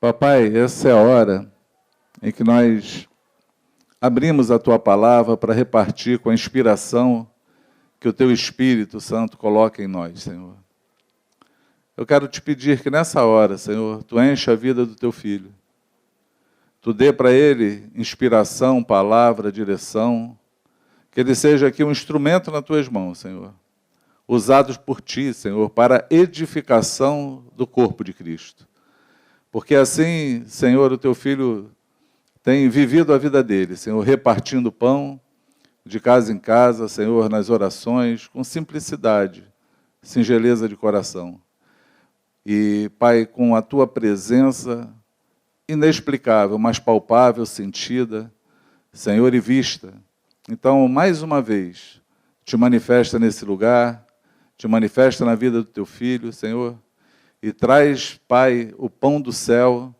Papai, essa é a hora em que nós abrimos a Tua palavra para repartir com a inspiração que o Teu Espírito Santo coloca em nós, Senhor. Eu quero te pedir que nessa hora, Senhor, Tu enche a vida do Teu Filho. Tu dê para ele inspiração, palavra, direção, que ele seja aqui um instrumento nas Tuas mãos, Senhor, usados por Ti, Senhor, para a edificação do corpo de Cristo. Porque assim, Senhor, o Teu Filho tem vivido a vida dele, Senhor, repartindo pão de casa em casa, Senhor, nas orações, com simplicidade, singeleza de coração. E, Pai, com a Tua presença inexplicável, mas palpável, sentida, Senhor, e vista. Então, mais uma vez, te manifesta nesse lugar, te manifesta na vida do Teu Filho, Senhor, e traz, Pai, o pão do céu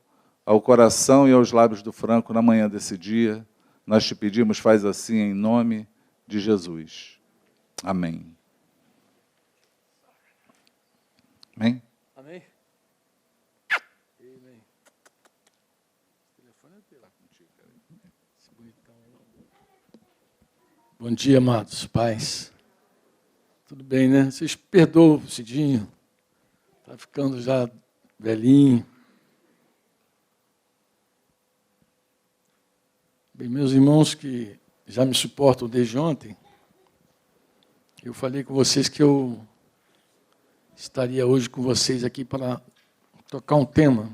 ao coração e aos lábios do Franco na manhã desse dia. Nós te pedimos, faz assim em nome de Jesus. Amém. Amém? Amém? Amém. Bom dia, amados pais. Tudo bem, né? Vocês perdoam o Cidinho. Está ficando já velhinho. Bem, meus irmãos que já me suportam desde ontem, eu falei com vocês que eu estaria hoje com vocês aqui para tocar um tema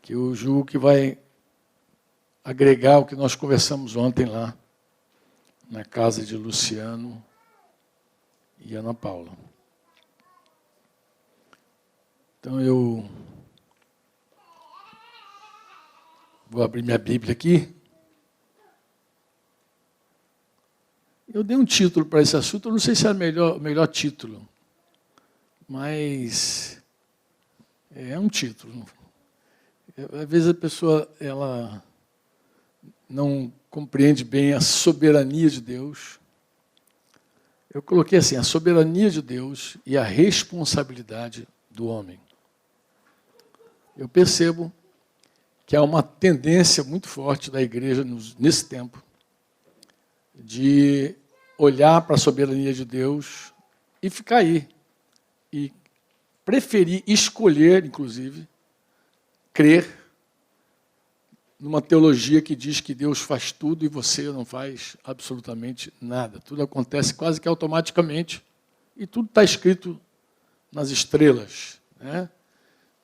que eu julgo que vai agregar o que nós conversamos ontem lá, na casa de Luciano e Ana Paula. Então, eu vou abrir minha Bíblia aqui. Eu dei um título para esse assunto, eu não sei se é o melhor título, mas é um título. Às vezes a pessoa ela não compreende bem a soberania de Deus. Eu coloquei assim, a soberania de Deus e a responsabilidade do homem. Eu percebo que há uma tendência muito forte da igreja nesse tempo de olhar para a soberania de Deus e ficar aí. E preferir, escolher, inclusive, crer numa teologia que diz que Deus faz tudo e você não faz absolutamente nada. Tudo acontece quase que automaticamente e tudo está escrito nas estrelas, né?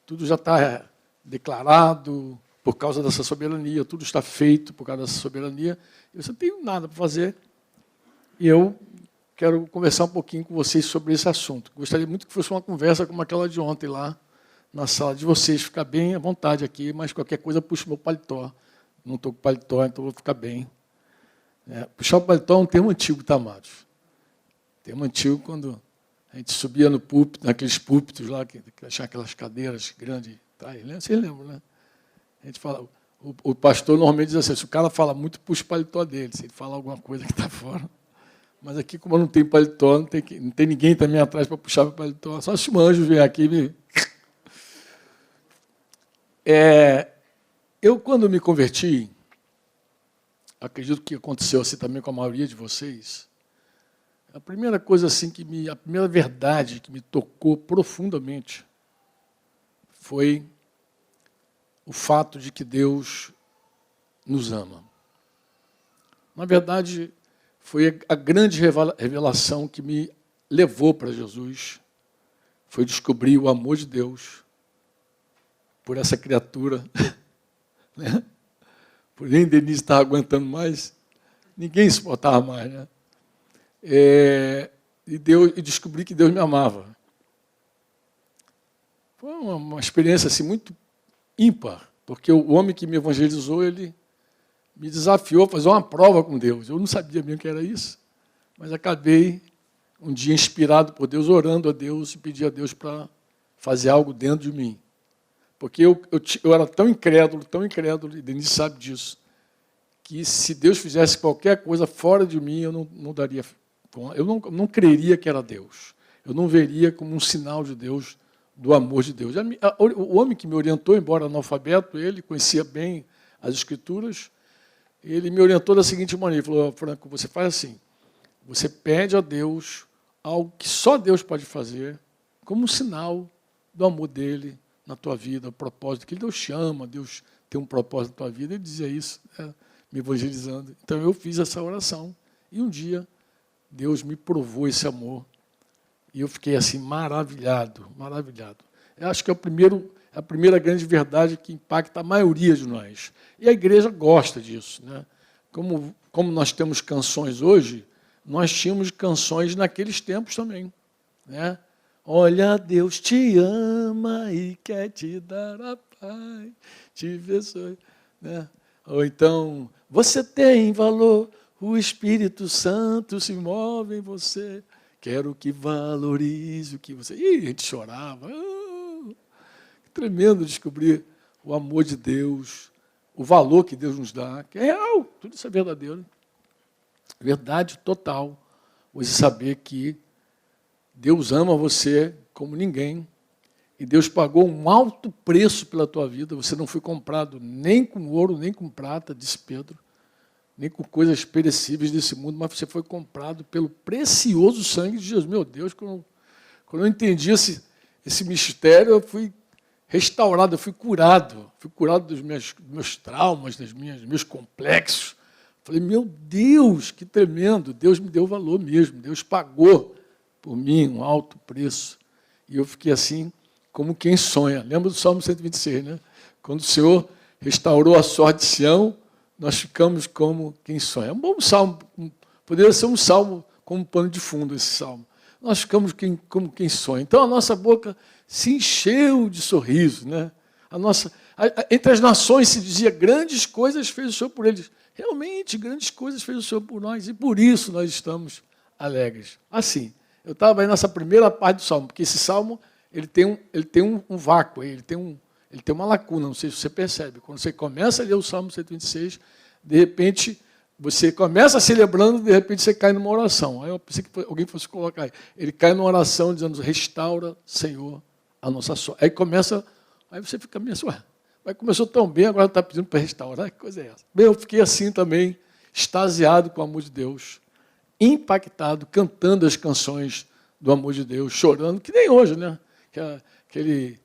Tudo já está declarado por causa dessa soberania, tudo está feito por causa dessa soberania. Eu não tenho nada para fazer e eu quero conversar um pouquinho com vocês sobre esse assunto. Gostaria muito que fosse uma conversa como aquela de ontem lá na sala de vocês, ficar bem à vontade aqui, mas qualquer coisa puxa o meu paletó. Não estou com paletó, então vou ficar bem. Puxar o paletó é um termo antigo, tá, amados? Termo antigo quando a gente subia no púlpito, naqueles púlpitos lá, que tinha aquelas cadeiras grandes. Tá, vocês lembram, né? A gente fala, o pastor normalmente diz assim, se o cara fala muito, puxa o paletó dele, se ele falar alguma coisa que está fora. Mas aqui, como eu não tenho paletó, não tem ninguém também atrás para puxar o paletó, só se o anjo vier aqui e me... Eu, quando me converti, acredito que aconteceu assim também com a maioria de vocês, a primeira coisa assim a primeira verdade que me tocou profundamente foi o fato de que Deus nos ama. Na verdade, foi a grande revelação que me levou para Jesus, foi descobrir o amor de Deus por essa criatura, né? Porém, Denise estava aguentando mais, ninguém suportava mais, né? E descobri que Deus me amava. Foi uma experiência assim, muito ímpar, porque o homem que me evangelizou, ele me desafiou a fazer uma prova com Deus. Eu não sabia mesmo que era isso, mas acabei, um dia, inspirado por Deus, orando a Deus e pedi a Deus para fazer algo dentro de mim. Porque eu era tão incrédulo, e Denise sabe disso, que se Deus fizesse qualquer coisa fora de mim, eu não daria, eu não creria que era Deus. Eu não veria como um sinal de Deus do amor de Deus. O homem que me orientou, embora analfabeto, ele conhecia bem as Escrituras, ele me orientou da seguinte maneira, ele falou: Franco, você faz assim, você pede a Deus algo que só Deus pode fazer, como um sinal do amor dele na tua vida, o propósito que Deus chama, Deus tem um propósito na tua vida. Ele dizia isso, me evangelizando. Então eu fiz essa oração e um dia Deus me provou esse amor e eu fiquei assim maravilhado, maravilhado. Eu acho que é a primeira grande verdade que impacta a maioria de nós. E a igreja gosta disso, né? Como nós temos canções hoje, nós tínhamos canções naqueles tempos também, né? Olha, Deus te ama e quer te dar a paz, te abençoe, né? Ou então, você tem valor, o Espírito Santo se move em você, quero que valorize o que você... Ih, a gente chorava. Que tremendo descobrir o amor de Deus, o valor que Deus nos dá, que é real, tudo isso é verdadeiro. Verdade total. Você saber que Deus ama você como ninguém, e Deus pagou um alto preço pela tua vida. Você não foi comprado nem com ouro, nem com prata, disse Pedro, nem com coisas perecíveis desse mundo, mas você foi comprado pelo precioso sangue de Jesus. Meu Deus, quando eu entendi esse mistério, eu fui restaurado, eu fui curado dos meus traumas, dos meus complexos. Falei, meu Deus, que tremendo, Deus me deu valor mesmo, Deus pagou por mim um alto preço. E eu fiquei assim, como quem sonha. Lembra do Salmo 126, né? Quando o Senhor restaurou a sorte de Sião, nós ficamos como quem sonha. É um bom salmo, poderia ser um salmo como pano de fundo esse salmo. Nós ficamos como quem sonha. Então a nossa boca se encheu de sorriso, né? Entre as nações se dizia, grandes coisas fez o Senhor por eles. Realmente, grandes coisas fez o Senhor por nós, e por isso nós estamos alegres. Assim, eu estava aí nessa primeira parte do salmo, porque esse salmo ele tem um vácuo, ele tem uma lacuna, não sei se você percebe. Quando você começa a ler o Salmo 126, de repente, você começa celebrando, de repente você cai numa oração. Aí eu pensei que alguém fosse colocar aí. Ele cai numa oração dizendo, restaura, Senhor, a nossa sorte. Aí você fica meio assim, mas começou tão bem, agora está pedindo para restaurar, que coisa é essa? Bem, eu fiquei assim também, extasiado com o amor de Deus, impactado, cantando as canções do amor de Deus, chorando, que nem hoje, né? Aquele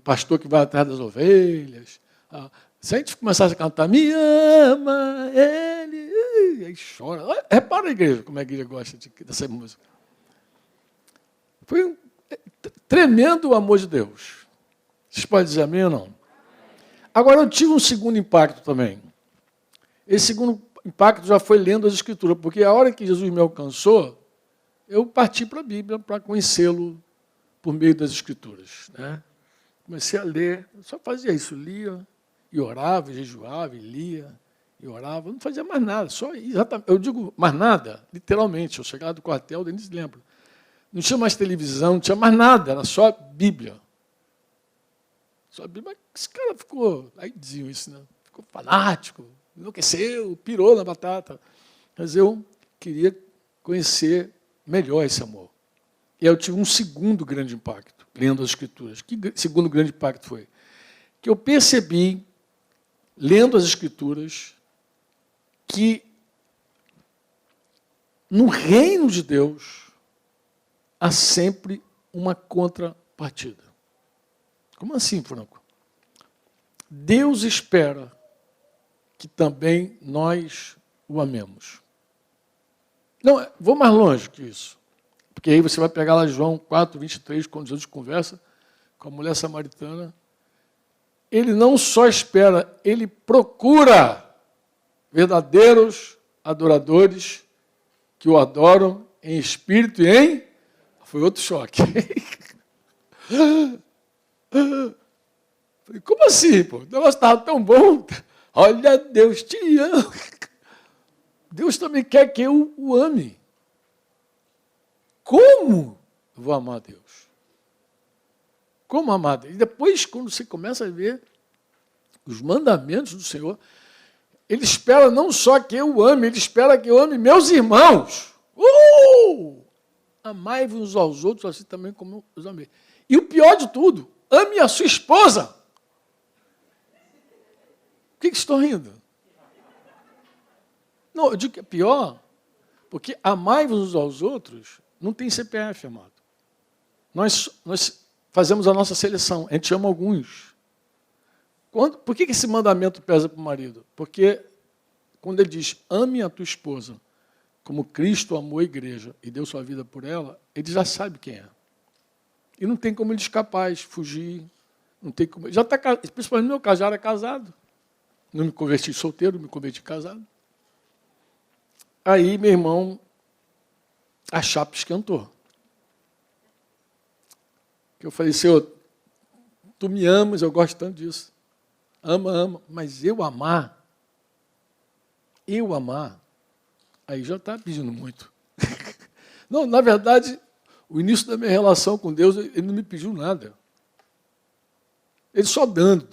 pastor que vai atrás das ovelhas. Se a gente começasse a cantar, me ama, ele, aí chora. Repara a igreja, como a igreja gosta dessa música. Foi um tremendo o amor de Deus. Vocês podem dizer amém ou não? Agora, eu tive um segundo impacto também. Esse segundo impacto já foi lendo as Escrituras, porque a hora que Jesus me alcançou, eu parti para a Bíblia para conhecê-lo por meio das Escrituras, né? Comecei a ler, eu só fazia isso, lia, e orava, e jejuava, e lia, e orava, não fazia mais nada, só exatamente, eu digo mais nada, literalmente, eu chegava do quartel, nem se lembra. Não tinha mais televisão, não tinha mais nada, era só Bíblia. Só Bíblia, mas esse cara ficou, aí diziam isso, né? Ficou fanático, enlouqueceu, pirou na batata. Mas eu queria conhecer melhor esse amor. E aí eu tive um segundo grande impacto, lendo as Escrituras. Que segundo grande impacto foi? Que eu percebi, lendo as Escrituras, que no reino de Deus há sempre uma contrapartida. Como assim, Franco? Deus espera que também nós o amemos. Não, vou mais longe que isso. Porque aí você vai pegar lá João 4, 23, quando Jesus conversa com a mulher samaritana. Ele não só espera, ele procura verdadeiros adoradores que o adoram em espírito e em... Foi outro choque. Falei, como assim, pô? O negócio estava tão bom. Olha, Deus te ama. Deus também quer que eu o ame. Como eu vou amar Deus? Como amar Deus? E depois, quando você começa a ver os mandamentos do Senhor, Ele espera não só que eu o ame, Ele espera que eu ame meus irmãos. Amai-vos uns aos outros, assim também como eu os amei. E o pior de tudo, ame a sua esposa. Por que estão rindo? Não, eu digo que é pior, porque amai-vos uns aos outros não tem CPF, amado. Nós fazemos a nossa seleção, a gente ama alguns. Por que esse mandamento pesa para o marido? Porque quando ele diz, ame a tua esposa, como Cristo amou a igreja e deu sua vida por ela, ele já sabe quem é. E não tem como ele escapar, fugir. Não tem como. Já está, principalmente no meu caso, já era casado. Não me converti solteiro, me converti casado. Aí, meu irmão, a chapa esquentou. Eu falei, Senhor, tu me amas, eu gosto tanto disso. Ama, mas eu amar, aí já está pedindo muito. Não, na verdade, o início da minha relação com Deus, ele não me pediu nada. Ele só dando.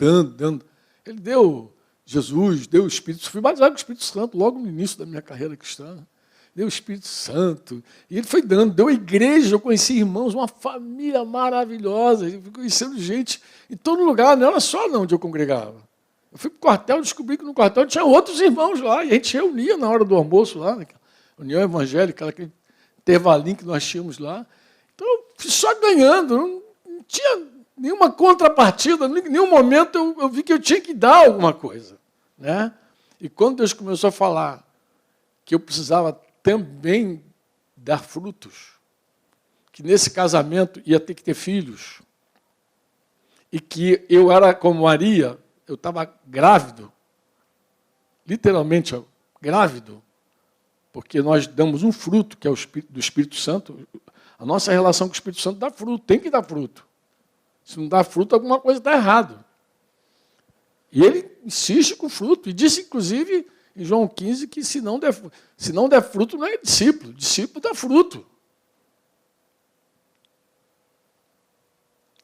Ele deu Jesus, deu o Espírito Santo. Fui batizado com o Espírito Santo logo no início da minha carreira cristã. Deu o Espírito Santo. E ele foi dando, deu a igreja, eu conheci irmãos, uma família maravilhosa. Eu fui conhecendo gente em todo lugar, não era só onde eu congregava. Eu fui para o quartel, descobri que no quartel tinha outros irmãos lá, e a gente reunia na hora do almoço lá, né? União Evangélica, aquele intervalinho que nós tínhamos lá. Então, eu fui só ganhando, não tinha nenhuma contrapartida, em nenhum momento eu vi que eu tinha que dar alguma coisa. Né? E quando Deus começou a falar que eu precisava também dar frutos, que nesse casamento ia ter que ter filhos, e que eu era como Maria, eu estava grávido, literalmente grávido, porque nós damos um fruto, que é o do Espírito Santo. A nossa relação com o Espírito Santo dá fruto, tem que dar fruto. Se não dá fruto, alguma coisa está errada. E ele insiste com o fruto, e disse, inclusive, em João 15, que se não der fruto, não é discípulo. Discípulo dá fruto.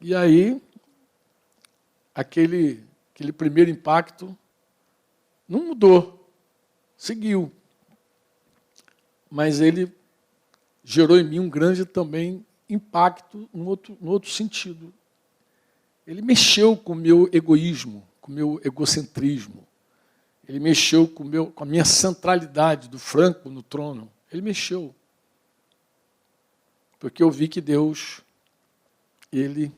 E aí, aquele primeiro impacto não mudou, seguiu. Mas ele gerou em mim um grande também impacto no outro sentido. Ele mexeu com o meu egoísmo, com o meu egocentrismo. Ele mexeu com a minha centralidade do Franco no trono. Ele mexeu. Porque eu vi que Deus, ele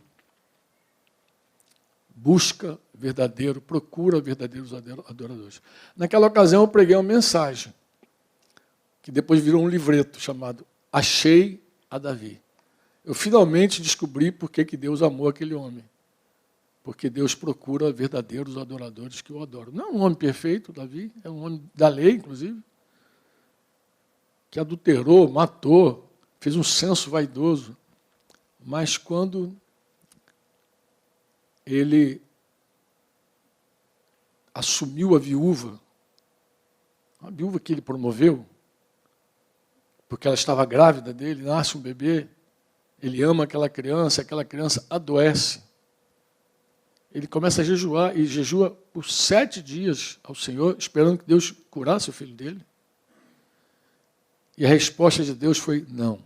procura verdadeiros adoradores. Naquela ocasião eu preguei uma mensagem, que depois virou um livreto chamado Achei a Davi. Eu finalmente descobri por que Deus amou aquele homem. Porque Deus procura verdadeiros adoradores que o adoram. Não é um homem perfeito, Davi, é um homem da lei, inclusive, que adulterou, matou, fez um censo vaidoso. Mas quando ele assumiu a viúva que ele promoveu, porque ela estava grávida dele, nasce um bebê, ele ama aquela criança adoece. Ele começa a jejuar, e jejua por 7 dias ao Senhor, esperando que Deus curasse o filho dele. E a resposta de Deus foi não.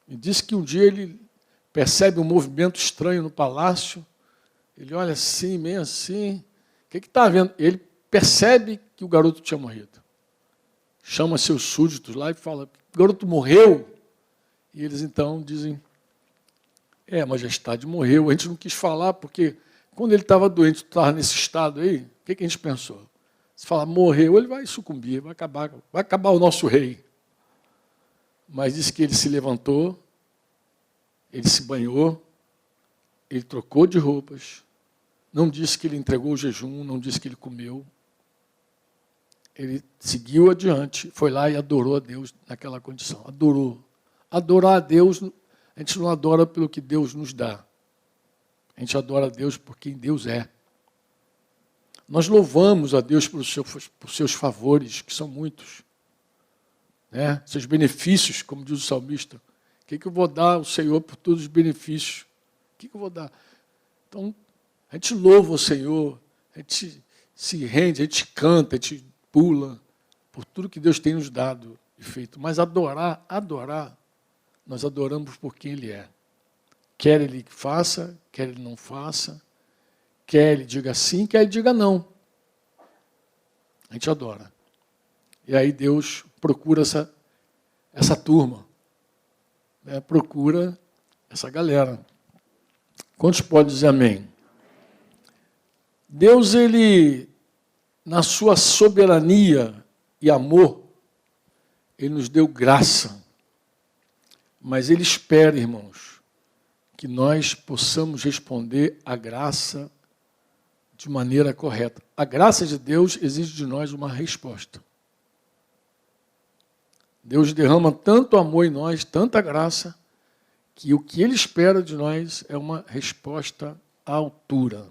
E disse que um dia ele percebe um movimento estranho no palácio, ele olha assim, meio assim, o que está havendo? Ele percebe que o garoto tinha morrido. Chama seus súditos lá e fala, o garoto morreu? E eles então dizem, majestade, morreu. A gente não quis falar, porque quando ele estava doente, estava nesse estado aí, o que a gente pensou? Se falar morreu, ele vai sucumbir, vai acabar o nosso rei. Mas disse que ele se levantou, ele se banhou, ele trocou de roupas, não disse que ele entregou o jejum, não disse que ele comeu. Ele seguiu adiante, foi lá e adorou a Deus naquela condição. Adorou. Adorar a Deus, a gente não adora pelo que Deus nos dá. A gente adora a Deus por quem Deus é. Nós louvamos a Deus por seus favores, que são muitos. Né? Seus benefícios, como diz o salmista. O que eu vou dar ao Senhor por todos os benefícios? O que eu vou dar? Então, a gente louva o Senhor, a gente se rende, a gente canta, a gente pula por tudo que Deus tem nos dado e feito. Mas adorar, nós adoramos por quem Ele é. Quer ele faça, quer ele não faça, quer ele diga sim, quer ele diga não. A gente adora. E aí Deus procura essa turma, né? Procura essa galera. Quantos podem dizer amém? Deus, ele, na sua soberania e amor, ele nos deu graça. Mas ele espera, irmãos, que nós possamos responder à graça de maneira correta. A graça de Deus exige de nós uma resposta. Deus derrama tanto amor em nós, tanta graça, que o que ele espera de nós é uma resposta à altura.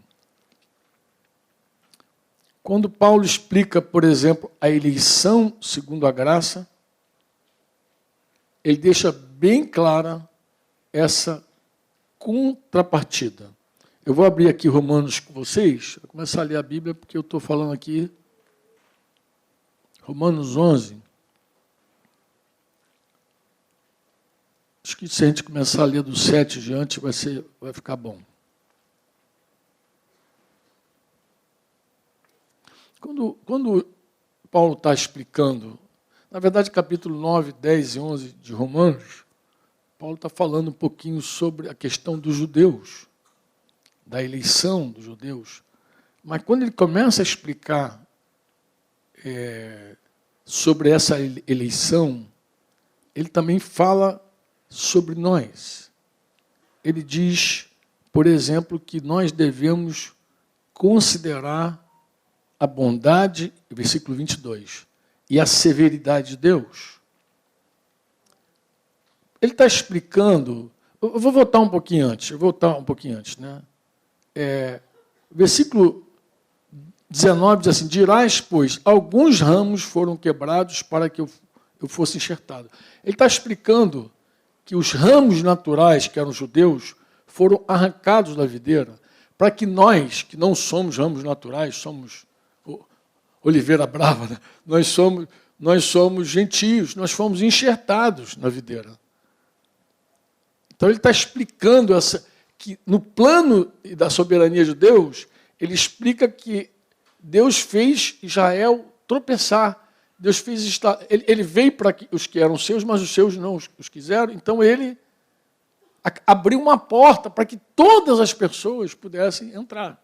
Quando Paulo explica, por exemplo, a eleição segundo a graça, ele deixa bem clara essa contrapartida. Eu vou abrir aqui Romanos com vocês, vou começar a ler a Bíblia, porque eu estou falando aqui, Romanos 11. Acho que se a gente começar a ler do 7 diante, vai ficar bom. Quando Paulo está explicando, na verdade, capítulo 9, 10 e 11 de Romanos, Paulo está falando um pouquinho sobre a questão dos judeus, da eleição dos judeus. Mas quando ele começa a explicar sobre essa eleição, ele também fala sobre nós. Ele diz, por exemplo, que nós devemos considerar a bondade, versículo 22, e a severidade de Deus. Ele está explicando, eu vou voltar um pouquinho antes, né? Versículo 19 diz assim, dirás, pois, alguns ramos foram quebrados para que eu fosse enxertado. Ele está explicando que os ramos naturais, que eram judeus, foram arrancados da videira, para que nós, que não somos ramos naturais, somos oliveira brava, né? nós somos gentios, nós fomos enxertados na videira. Então ele está explicando que no plano da soberania de Deus, ele explica que Deus fez Israel tropeçar. Deus fez ele veio para os que eram seus, mas os seus não os quiseram. Então ele abriu uma porta para que todas as pessoas pudessem entrar.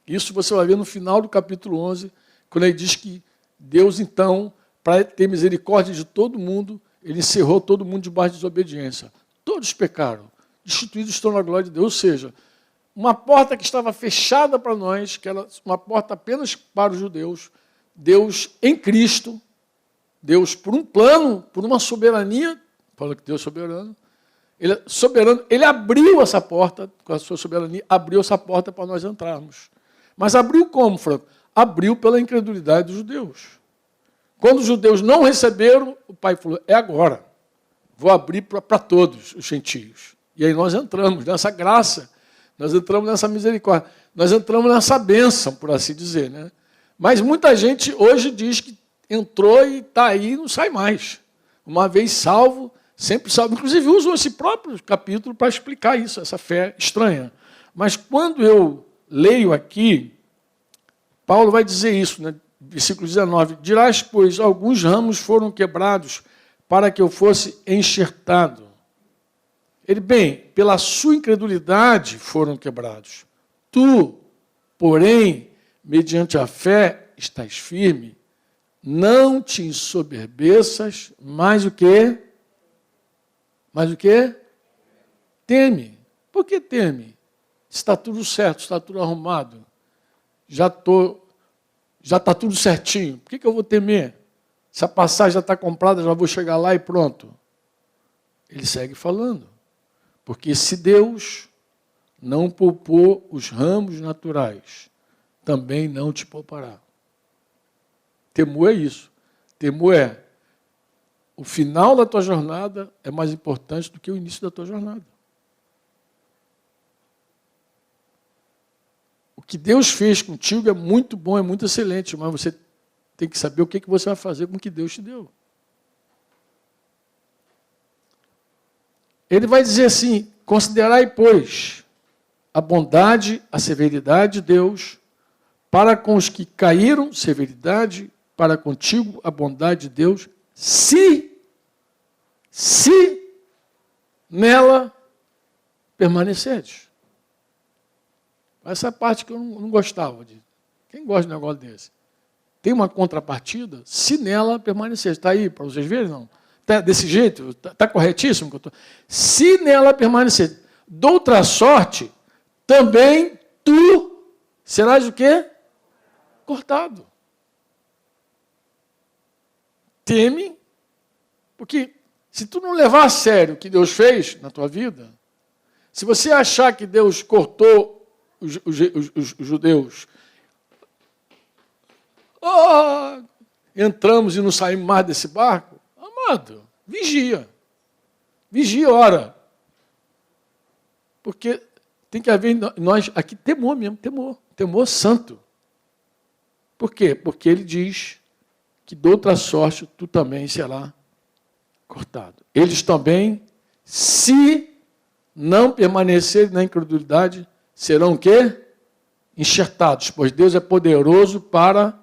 Isso você vai ver no final do capítulo 11, quando ele diz que Deus, então, para ter misericórdia de todo mundo, ele encerrou todo mundo debaixo de desobediência. Todos pecaram, destituídos estão na glória de Deus. Ou seja, uma porta que estava fechada para nós, que era uma porta apenas para os judeus, Deus em Cristo, Deus por um plano, por uma soberania, fala que Deus é soberano, ele abriu essa porta, com a sua soberania, abriu essa porta para nós entrarmos. Mas abriu como, Franco? Abriu pela incredulidade dos judeus. Quando os judeus não receberam, o pai falou, é agora, vou abrir para todos os gentios. E aí nós entramos nessa graça, nós entramos nessa misericórdia, nós entramos nessa bênção, por assim dizer, né? Mas muita gente hoje diz que entrou e está aí e não sai mais. Uma vez salvo, sempre salvo. Inclusive usam esse próprio capítulo para explicar isso, essa fé estranha. Mas quando eu leio aqui, Paulo vai dizer isso, né? Versículo 19. Dirás, pois, alguns ramos foram quebrados para que eu fosse enxertado. Ele, bem, pela sua incredulidade foram quebrados. Tu, porém, mediante a fé, estás firme, não te ensoberbeças, mas o quê? Mas o quê? Teme. Por que teme? Está tudo certo, está tudo arrumado. Já está tudo certinho. Por que eu vou temer? Se a passagem já está comprada, já vou chegar lá e pronto. Ele segue falando. Porque se Deus não poupou os ramos naturais, também não te poupará. Temor é isso. Temor é o final da tua jornada é mais importante do que o início da tua jornada. O que Deus fez contigo é muito bom, é muito excelente, mas você tem que saber o que você vai fazer com o que Deus te deu. Ele vai dizer assim, Considerai, pois, a bondade, a severidade de Deus, para com os que caíram, severidade, para contigo a bondade de Deus, se nela permaneceres. Essa parte que eu não gostava de. Quem gosta de um negócio desse? Tem uma contrapartida, se nela permaneceres. Está aí para vocês verem, não? Tá desse jeito? Está corretíssimo? Que eu tô... Se nela permaneceres. De outra sorte, também tu serás o quê? Cortado. Teme, porque se tu não levar a sério o que Deus fez na tua vida, se você achar que Deus cortou os judeus, entramos e não saímos mais desse barco, amado, vigia. Vigia e ora. Porque tem que haver em nós aqui temor mesmo, temor santo. Por quê? Porque ele diz que de outra sorte tu também será cortado. Eles também, se não permanecerem na incredulidade, serão o quê? Enxertados, pois Deus é poderoso para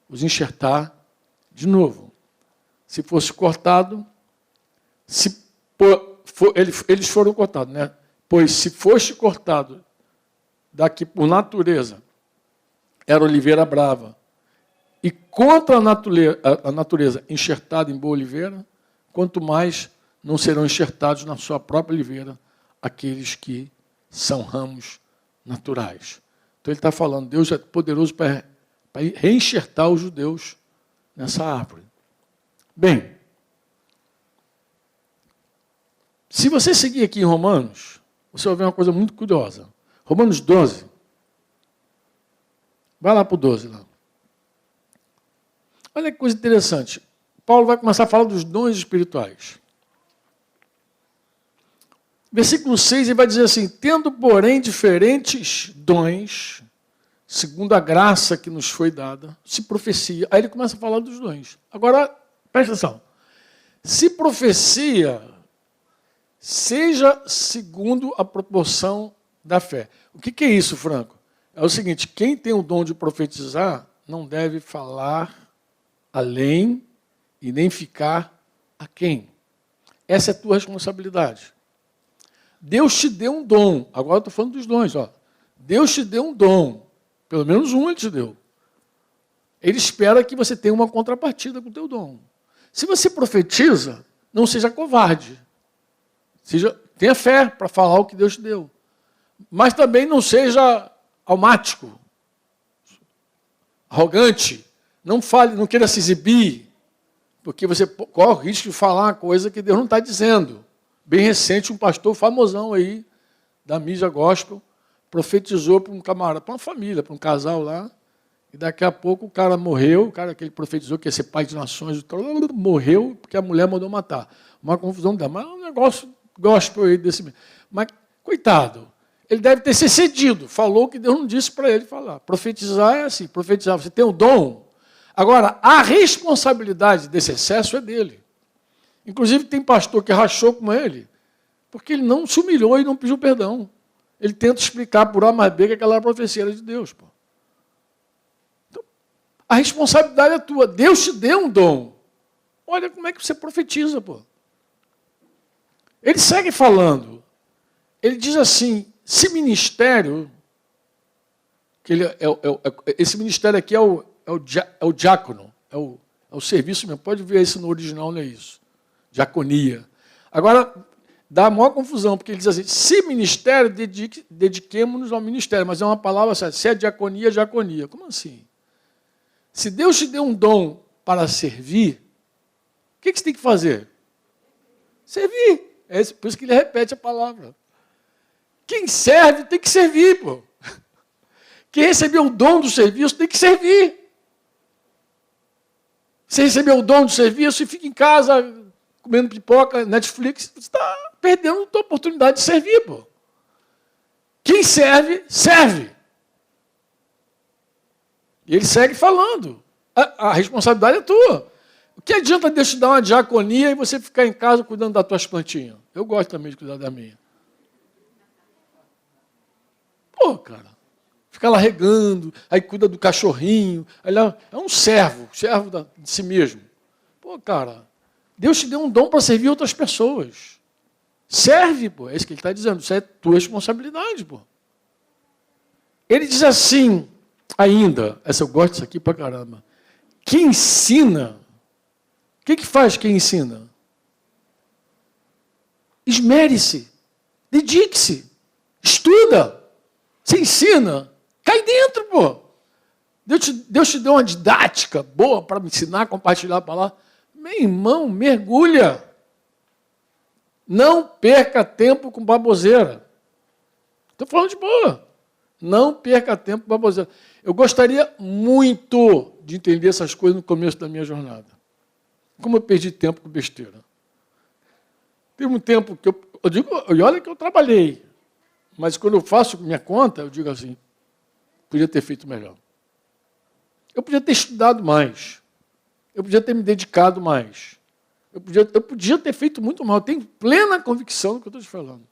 os enxertar de novo. Se fosse cortado, eles foram cortados, né? Pois se fosse cortado daqui por natureza, era oliveira brava, e contra a natureza enxertada em boa oliveira, quanto mais não serão enxertados na sua própria oliveira aqueles que são ramos naturais. Então ele está falando, Deus é poderoso para reenxertar os judeus nessa árvore. Bem, se você seguir aqui em Romanos, você vai ver uma coisa muito curiosa. Romanos 12. Vai lá para o 12. Lá. Olha que coisa interessante. Paulo vai começar a falar dos dons espirituais. Versículo 6, ele vai dizer assim, tendo, porém, diferentes dons, segundo a graça que nos foi dada, se profecia. Aí ele começa a falar dos dons. Agora, presta atenção. Se profecia, seja segundo a proporção da fé. O que é isso, Franco? É o seguinte, quem tem o dom de profetizar não deve falar além e nem ficar aquém. Essa é a tua responsabilidade. Deus te deu um dom. Agora eu estou falando dos dons. Ó. Deus te deu um dom. Pelo menos um ele te deu. Ele espera que você tenha uma contrapartida com o teu dom. Se você profetiza, não seja covarde. Tenha fé para falar o que Deus te deu. Mas também não seja almático, arrogante. Não fale, não queira se exibir, porque você corre o risco de falar uma coisa que Deus não está dizendo. Bem recente, um pastor famosão aí, da mídia gospel, profetizou para um camarada, para uma família, para um casal lá, e daqui a pouco o cara morreu, o cara que ele profetizou que ia ser pai de nações, morreu porque a mulher mandou matar. Uma confusão dela, mas é um negócio gospel aí desse... Mas, coitado, ele deve ter se excedido, falou o que Deus não disse para ele falar. Profetizar é assim, profetizar, você tem o dom. Agora, a responsabilidade desse excesso é dele. Inclusive, tem pastor que rachou com ele, porque ele não se humilhou e não pediu perdão. Ele tenta explicar por A mais B que aquela profecia era de Deus. Pô. Então, a responsabilidade é tua. Deus te deu um dom. Olha como é que você profetiza. Pô. Ele segue falando. Ele diz assim, esse ministério, esse ministério aqui é o diácono, é o serviço mesmo. Pode ver isso no original, não é isso. Diaconia. Agora, dá a maior confusão, porque ele diz assim, se ministério, dediquemos-nos ao ministério, mas é uma palavra séria, se é diaconia, diaconia. Como assim? Se Deus te deu um dom para servir, o que você tem que fazer? Servir. É por isso que ele repete a palavra. Quem serve tem que servir, pô. Quem recebeu o dom do serviço tem que servir. Você recebeu o dom do serviço e fica em casa comendo pipoca, Netflix, você está perdendo a tua oportunidade de servir, pô. Quem serve, serve. E ele segue falando. A responsabilidade é tua. O que adianta Deus te dar uma diaconia e você ficar em casa cuidando das tuas plantinhas? Eu gosto também de cuidar da minha. Pô, cara, fica lá regando, aí cuida do cachorrinho, aí lá, é um servo de si mesmo. Pô, cara, Deus te deu um dom para servir outras pessoas. Serve, pô, é isso que ele está dizendo, isso é tua responsabilidade, pô. Ele diz assim, ainda, eu gosto disso aqui pra caramba, quem ensina, o que faz quem ensina? Esmere-se, dedique-se, estuda, se ensina, cai dentro, pô. Deus te deu uma didática boa para me ensinar, compartilhar a palavra. Meu irmão, mergulha. Não perca tempo com baboseira. Estou falando de boa. Não perca tempo com baboseira. Eu gostaria muito de entender essas coisas no começo da minha jornada. Como eu perdi tempo com besteira. Teve um tempo que eu digo, e olha que eu trabalhei, mas quando eu faço minha conta, eu digo assim, podia ter feito melhor. Eu podia ter estudado mais. Eu podia ter me dedicado mais. Eu podia ter feito muito mal. Eu tenho plena convicção do que eu estou te falando.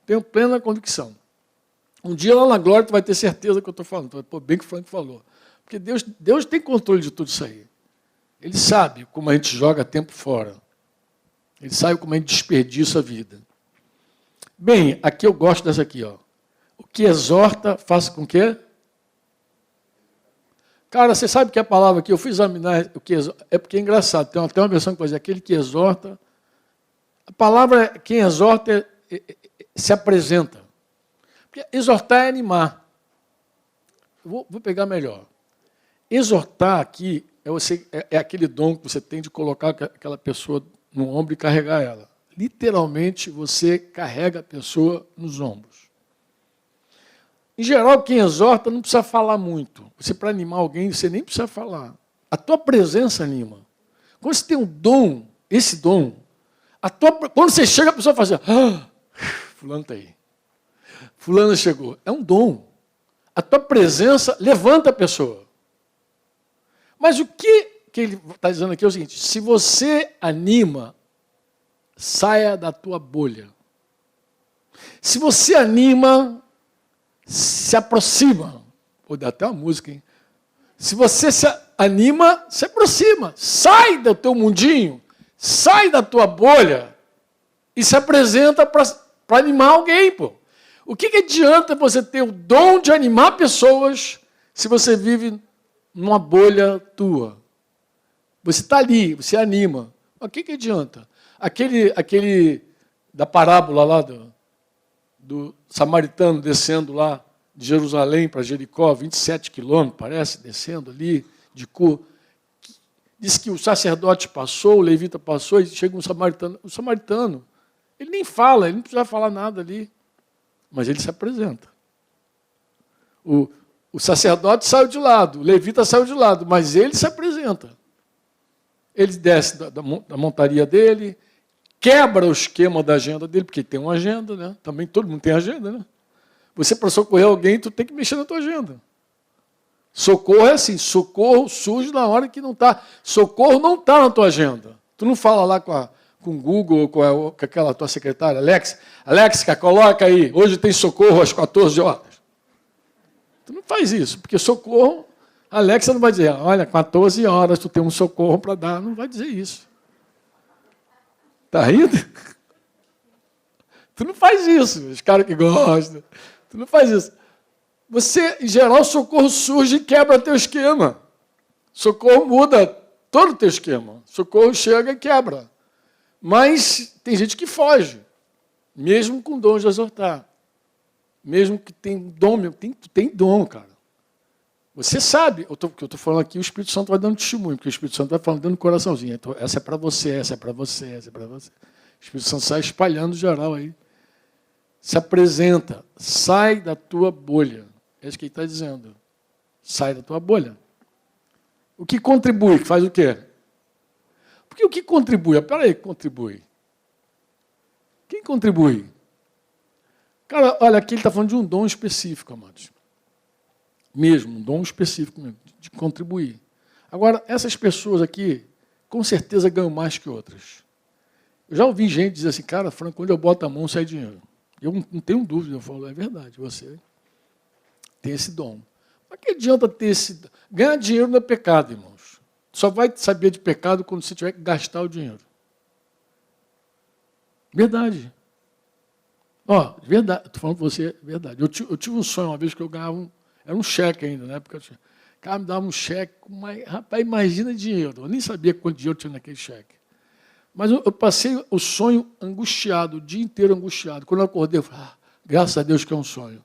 Tenho plena convicção. Um dia lá na glória tu vai ter certeza do que eu estou falando. Tu vai, pô, bem que o Frank falou. Porque Deus tem controle de tudo isso aí. Ele sabe como a gente joga tempo fora. Ele sabe como a gente desperdiça a vida. Bem, aqui eu gosto dessa aqui, ó. O que exorta, faça com que? Cara, você sabe que a palavra aqui, eu fui examinar o que exorta, é porque é engraçado, tem até uma versão que vai dizer, aquele que exorta. A palavra, quem exorta, se apresenta. Porque exortar é animar. Vou pegar melhor. Exortar aqui é aquele dom que você tem de colocar aquela pessoa no ombro e carregar ela. Literalmente, você carrega a pessoa nos ombros. Em geral, quem exorta não precisa falar muito. Você, para animar alguém, você nem precisa falar. A tua presença anima. Quando você tem um dom, esse dom, quando você chega, a pessoa faz assim, fulano está aí. Fulano chegou. É um dom. A tua presença levanta a pessoa. Mas o que ele está dizendo aqui é o seguinte, se você anima, saia da tua bolha. Se você anima, se aproxima. Pô, dá até uma música, hein? Se você se anima, se aproxima. Sai do teu mundinho, sai da tua bolha e se apresenta para animar alguém, pô. O que adianta você ter o dom de animar pessoas se você vive numa bolha tua? Você está ali, você anima. O que adianta? Aquele da parábola lá do samaritano descendo lá de Jerusalém para Jericó, 27 quilômetros, parece, descendo ali, de Cu. Diz que o sacerdote passou, o levita passou, e chega um samaritano. O samaritano, ele nem fala, ele não precisa falar nada ali, mas ele se apresenta. O sacerdote saiu de lado, o levita saiu de lado, mas ele se apresenta. Ele desce da montaria dele, quebra o esquema da agenda dele, porque tem uma agenda, né? Também todo mundo tem agenda, né? Você, para socorrer alguém, tu tem que mexer na tua agenda. Socorro é assim, socorro surge na hora que não está. Socorro não está na tua agenda. Tu não fala lá com o Google ou com aquela tua secretária, Alexa, coloca aí, hoje tem socorro às 14 horas. Tu não faz isso, porque socorro, a Alexa não vai dizer, olha, 14 horas tu tem um socorro para dar, não vai dizer isso. Está rindo? Tu não faz isso, os caras que gostam. Tu não faz isso. Você, em geral, o socorro surge e quebra teu esquema. Socorro muda todo o teu esquema. Socorro chega e quebra. Mas tem gente que foge, mesmo com dom de exortar. Mesmo que tem dom, tu tem dom, cara. Você sabe, o que eu estou falando aqui, o Espírito Santo vai dando testemunho, porque o Espírito Santo vai falando dentro do coraçãozinho. Então, essa é para você, essa é para você, essa é para você. O Espírito Santo sai espalhando geral aí. Se apresenta, sai da tua bolha. É isso que ele está dizendo. Sai da tua bolha. O que contribui, faz o quê? Porque o que contribui? Espera aí, contribui. Quem contribui? Cara, olha, aqui ele está falando de um dom específico, amados. Mesmo, um dom específico mesmo, de contribuir. Agora, essas pessoas aqui, com certeza ganham mais que outras. Eu já ouvi gente dizer assim, cara, Franco, quando eu boto a mão, sai dinheiro. Eu não tenho dúvida, eu falo, é verdade, você tem esse dom. Mas que adianta ter esse... Ganhar dinheiro não é pecado, irmãos. Só vai saber de pecado quando você tiver que gastar o dinheiro. Verdade. Ó, verdade, estou falando para você, verdade. Eu tive um sonho uma vez que eu ganhava era um cheque ainda, na época. O cara me dava um cheque, mas, rapaz, imagina dinheiro. Eu nem sabia quanto dinheiro tinha naquele cheque. Mas eu passei o sonho angustiado, o dia inteiro angustiado. Quando eu acordei, eu falei, graças a Deus que é um sonho.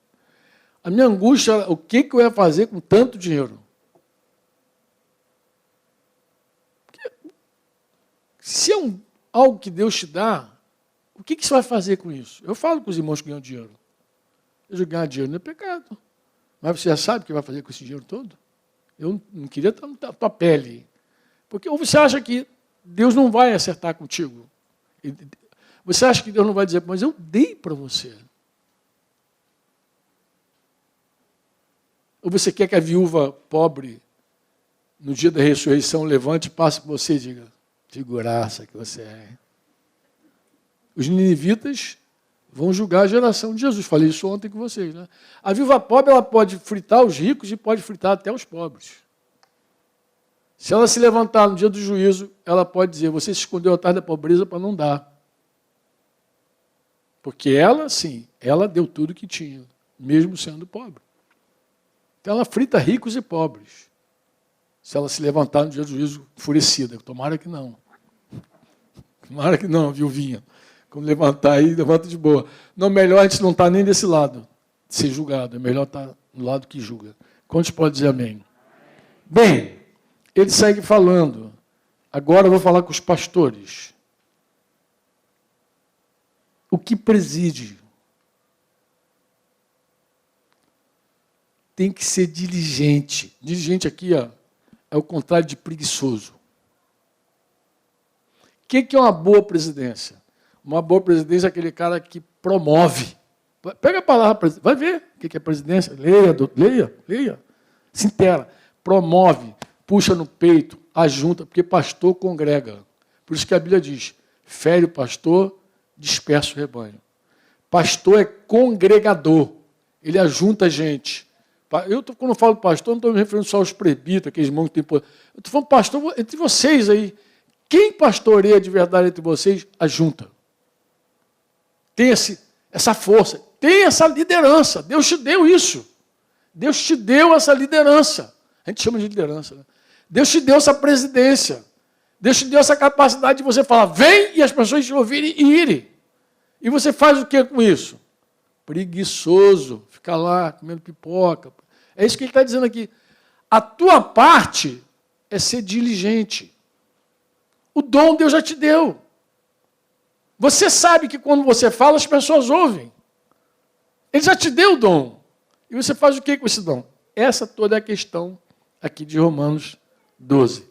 A minha angústia era o que eu ia fazer com tanto dinheiro. Porque, se é algo que Deus te dá, o que você vai fazer com isso? Eu falo com os irmãos que ganham dinheiro. Eu digo, ganhar dinheiro não é pecado. Mas você já sabe o que vai fazer com esse dinheiro todo? Eu não queria estar na tua pele. Porque ou você acha que Deus não vai acertar contigo? Você acha que Deus não vai dizer, mas eu dei para você. Ou você quer que a viúva pobre, no dia da ressurreição, levante e passe por você e diga, figuraça que você é. Os ninivitas vão julgar a geração de Jesus. Falei isso ontem com vocês. Né? A viúva pobre ela pode fritar os ricos e pode fritar até os pobres. Se ela se levantar no dia do juízo, ela pode dizer, você se escondeu atrás da pobreza para não dar. Porque ela, sim, ela deu tudo que tinha, mesmo sendo pobre. Então ela frita ricos e pobres. Se ela se levantar no dia do juízo enfurecida. Tomara que não. Tomara que não, viuvinha. Quando levantar aí, levanta de boa. Não, melhor a gente não estar nem desse lado, de ser julgado. É melhor estar no lado que julga. Quantos podem dizer amém? Bem, ele segue falando. Agora eu vou falar com os pastores. O que preside? Tem que ser diligente. Diligente aqui ó, é o contrário de preguiçoso. O que é uma boa presidência? Uma boa presidência é aquele cara que promove. Pega a palavra, vai ver o que é presidência. Leia. Se intera. Promove, puxa no peito, ajunta, porque pastor congrega. Por isso que a Bíblia diz, fere o pastor, dispersa o rebanho. Pastor é congregador. Ele ajunta a gente. Quando eu falo pastor, não estou me referindo só aos presbíteros, aqueles irmãos que têm poder. Eu estou falando pastor entre vocês aí. Quem pastoreia de verdade entre vocês, ajunta. Tem essa força, tem essa liderança. Deus te deu isso. Deus te deu essa liderança. A gente chama de liderança. Né? Deus te deu essa presidência. Deus te deu essa capacidade de você falar, vem, e as pessoas te ouvirem e irem. E você faz o que com isso? Preguiçoso, fica lá comendo pipoca. É isso que ele está dizendo aqui. A tua parte é ser diligente. O dom Deus já te deu. Você sabe que quando você fala, as pessoas ouvem. Ele já te deu o dom. E você faz o que com esse dom? Essa toda é a questão aqui de Romanos 12.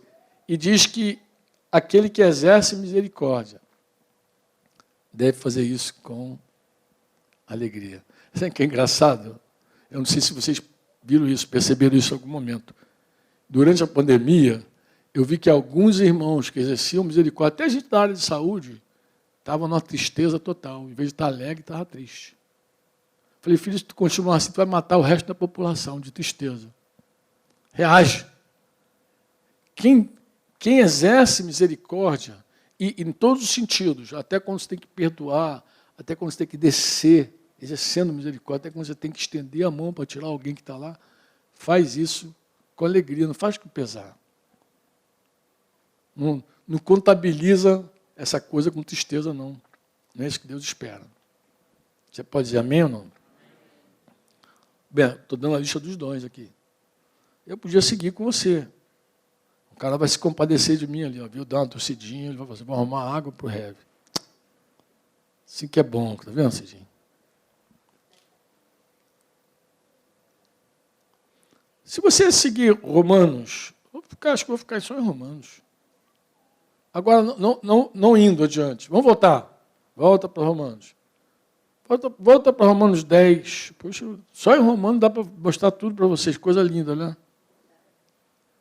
E diz que aquele que exerce misericórdia deve fazer isso com alegria. Sabe o que é engraçado? Eu não sei se vocês viram isso, perceberam isso em algum momento. Durante a pandemia, eu vi que alguns irmãos que exerciam misericórdia, até a gente da área de saúde, estavam numa tristeza total. Em vez de estar alegre, estava triste. Falei, filho, se tu continuar assim, tu vai matar o resto da população de tristeza. Reage. Quem exerce misericórdia, e em todos os sentidos, até quando você tem que perdoar, até quando você tem que descer, exercendo misericórdia, até quando você tem que estender a mão para tirar alguém que está lá, faz isso com alegria, não faz com pesar. Não contabiliza essa coisa com tristeza, não. Não é isso que Deus espera. Você pode dizer amém ou não? Bem, estou dando a lista dos dons aqui. Eu podia seguir com você. O cara vai se compadecer de mim ali, ó, viu? Dar uma torcidinha, ele vai fazer, vou arrumar água para o Heavy. Assim que é bom, tá vendo, Cidinho? Se você seguir Romanos, acho que vou ficar só em Romanos. Agora, não indo adiante. Vamos voltar. Volta para Romanos. Volta para Romanos 10. Poxa, só em Romanos dá para mostrar tudo para vocês. Coisa linda, né?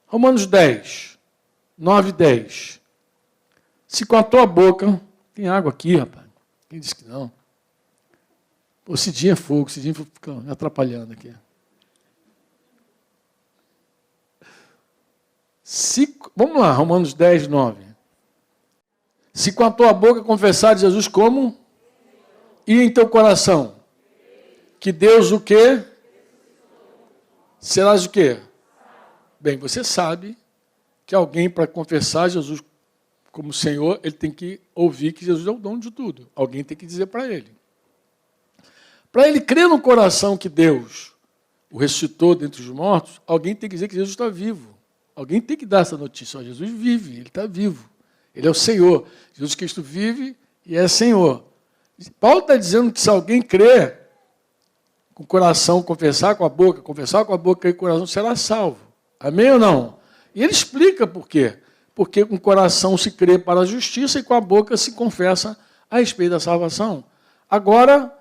Romanos 10, 9 e 10. Se com a tua boca... Tem água aqui, rapaz. Quem disse que não? O Cidinho é fogo, o Cidinho fica me atrapalhando aqui. Vamos lá, Romanos 10, 9. Se com a tua boca confessares Jesus como? E em teu coração? Que Deus o quê? Serás o quê? Bem, você sabe que alguém, para confessar Jesus como Senhor, ele tem que ouvir que Jesus é o dono de tudo. Alguém tem que dizer para ele. Para ele crer no coração que Deus o ressuscitou dentre os mortos, alguém tem que dizer que Jesus está vivo. Alguém tem que dar essa notícia. Ó, Jesus vive, ele está vivo. Ele é o Senhor. Jesus Cristo vive e é Senhor. Paulo está dizendo que se alguém crer com o coração, confessar com a boca, crer com o coração, será salvo. Amém ou não? E ele explica por quê. Porque com o coração se crê para a justiça e com a boca se confessa a respeito da salvação. Agora,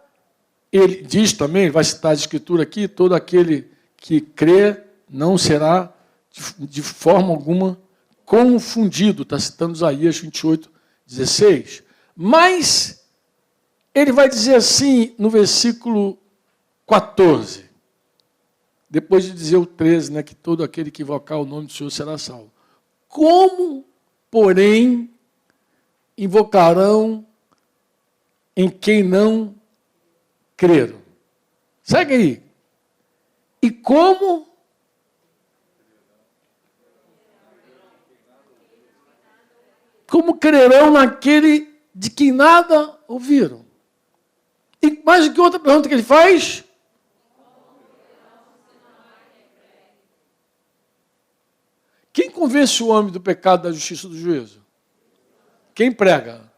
ele diz também, vai citar a escritura aqui, todo aquele que crê não será de forma alguma confundido. Está citando Isaías 28, 16. Mas ele vai dizer assim no versículo 14, depois de dizer o 13, né, que todo aquele que invocar o nome do Senhor será salvo. Como, porém, invocarão em quem não creram? Segue aí. E como crerão naquele de quem nada ouviram? E mais do que outra pergunta que ele faz? Quem convence o homem do pecado, da justiça e do juízo? Quem prega?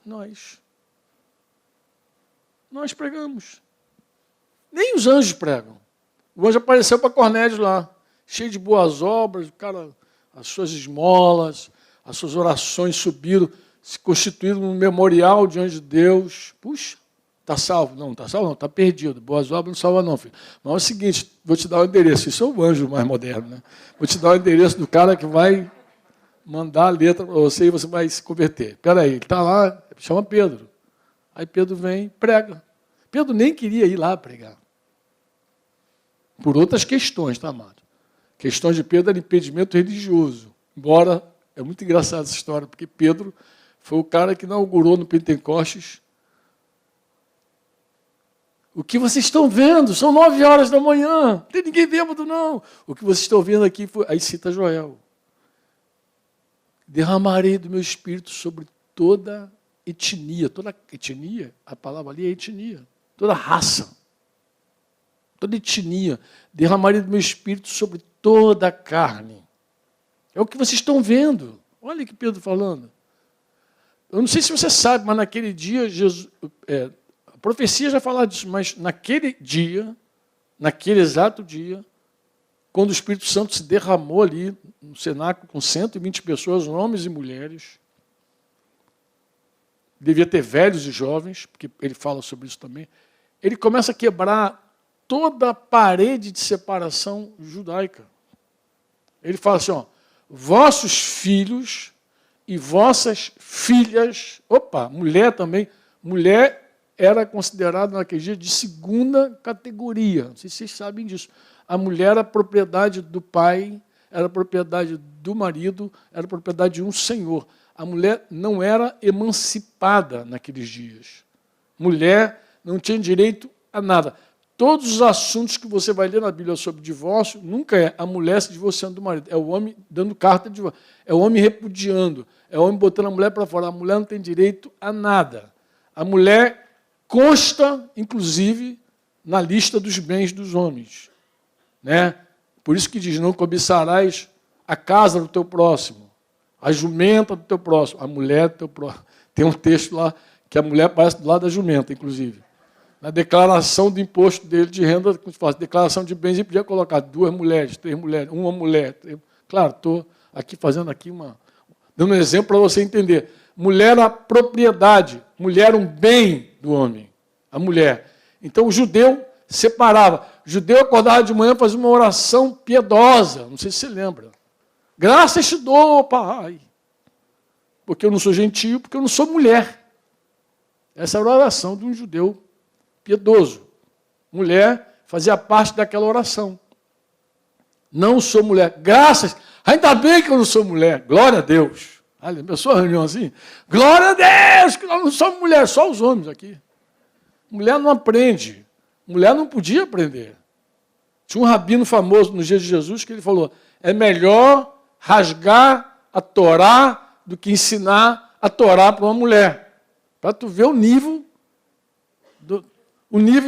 Nós. Nós pregamos. Nem os anjos pregam. O anjo apareceu para Cornélio lá, cheio de boas obras, o cara, as suas esmolas, as suas orações subiram, se constituíram num memorial diante de Deus. Puxa, está salvo? Não, está salvo não, está perdido. Boas obras não salva não, filho. Mas é o seguinte, vou te dar o endereço. Isso é o anjo mais moderno, né? Vou te dar o endereço do cara que vai mandar a letra para você e você vai se converter. Espera aí, ele está lá, chama Pedro. Aí Pedro vem e prega. Pedro nem queria ir lá pregar. Por outras questões, tá, amado? Questões de Pedro era impedimento religioso. Embora, é muito engraçada essa história, porque Pedro foi o cara que inaugurou no Pentecostes. O que vocês estão vendo? São 9 horas da manhã. Não tem ninguém bêbado, não. O que vocês estão vendo aqui foi... Aí cita Joel. Derramarei do meu espírito sobre toda etnia. Toda etnia, a palavra ali é etnia. Toda raça. Toda etnia. Derramarei do meu espírito sobre toda a carne. É o que vocês estão vendo. Olha que Pedro falando. Eu não sei se você sabe, mas naquele dia, Jesus... A profecia já fala disso, mas naquele dia, naquele exato dia, quando o Espírito Santo se derramou ali no cenáculo com 120 pessoas, homens e mulheres, devia ter velhos e jovens, porque ele fala sobre isso também, ele começa a quebrar toda a parede de separação judaica. Ele fala assim, ó, vossos filhos e vossas filhas, mulher também, mulher era considerada naquele dia de segunda categoria. Não sei se vocês sabem disso. A mulher era propriedade do pai, era propriedade do marido, era propriedade de um senhor. A mulher não era emancipada naqueles dias. Mulher não tinha direito a nada. Todos os assuntos que você vai ler na Bíblia sobre divórcio, nunca é a mulher se divorciando do marido. É o homem dando carta de divórcio. É o homem repudiando. É o homem botando a mulher para fora. A mulher não tem direito a nada. A mulher consta, inclusive, na lista dos bens dos homens. Né? Por isso que diz, não cobiçarás a casa do teu próximo, a jumenta do teu próximo, a mulher do teu próximo. Tem um texto lá que a mulher aparece do lado da jumenta, inclusive. Na declaração do imposto dele de renda, como se faz, declaração de bens, ele podia colocar 2 mulheres, 3 mulheres, uma mulher. Claro, estou aqui fazendo dando um exemplo para você entender. Mulher era propriedade, mulher era um bem do homem, a mulher. Então o judeu separava. O judeu acordava de manhã, fazia uma oração piedosa, não sei se você lembra. Graças te dou, Pai, porque eu não sou gentio, porque eu não sou mulher. Essa era a oração de um judeu piedoso. Mulher fazia parte daquela oração. Não sou mulher. Graças, ainda bem que eu não sou mulher. Glória a Deus. Olha, eu sou reunião assim. Glória a Deus, que nós não somos mulher, só os homens aqui. Mulher não aprende. Mulher não podia aprender. Tinha um rabino famoso nos dias de Jesus que ele falou, é melhor rasgar a Torá do que ensinar a Torá para uma mulher. Para tu ver o nível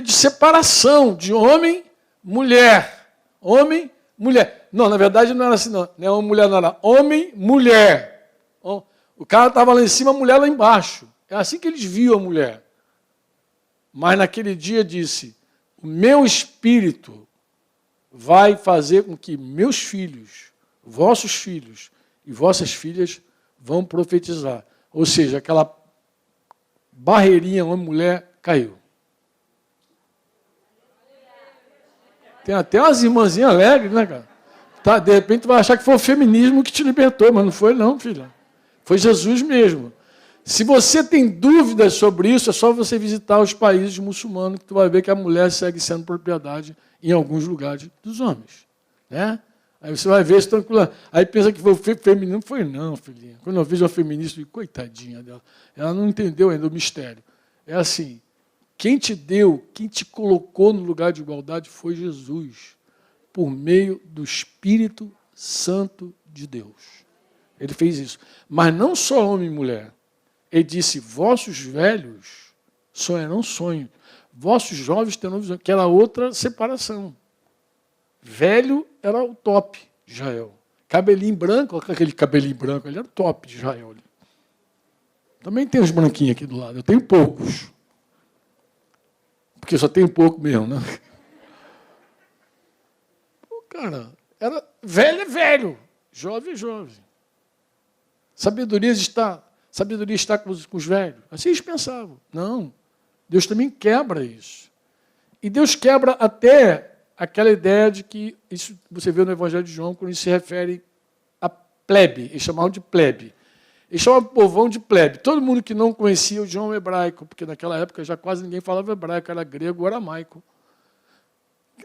de separação de homem, mulher. Homem, mulher. Não, na verdade não era assim, não. Não é mulher, não era homem, mulher. O cara estava lá em cima, a mulher lá embaixo. É assim que eles viam a mulher. Mas naquele dia disse, o meu espírito vai fazer com que meus filhos, vossos filhos e vossas filhas vão profetizar. Ou seja, aquela barreirinha homem-mulher caiu. Tem até umas irmãzinhas alegres, né, cara? Tá, de repente tu vai achar que foi o feminismo que te libertou, mas não foi não, filha. Foi Jesus mesmo. Se você tem dúvidas sobre isso, é só você visitar os países muçulmanos que tu vai ver que a mulher segue sendo propriedade em alguns lugares dos homens. Né? Aí você vai ver isso tranquilo. Aí pensa que foi o feminismo. Não foi não, filhinha. Quando eu vejo uma feminista, eu digo, coitadinha dela. Ela não entendeu ainda o mistério. É assim, quem te deu, quem te colocou no lugar de igualdade foi Jesus, por meio do Espírito Santo de Deus. Ele fez isso. Mas não só homem e mulher. Ele disse, vossos velhos sonharão sonhos, vossos jovens terão visão, que era outra separação. Velho era o top de Israel. Cabelinho branco, aquele cabelinho branco, ele era o top de Israel. Também tem uns branquinhos aqui do lado, eu tenho poucos. Porque só tenho pouco mesmo, né? Pô, cara, velho é velho, jovem é jovem. Sabedoria está com os velhos. Assim eles pensavam. Não. Deus também quebra isso. E Deus quebra até aquela ideia de que, isso você vê no Evangelho de João, quando ele se refere a plebe. Eles chamavam de plebe. Eles chamavam o povão de plebe. Todo mundo que não conhecia o idioma hebraico, porque naquela época já quase ninguém falava hebraico, era grego ou aramaico.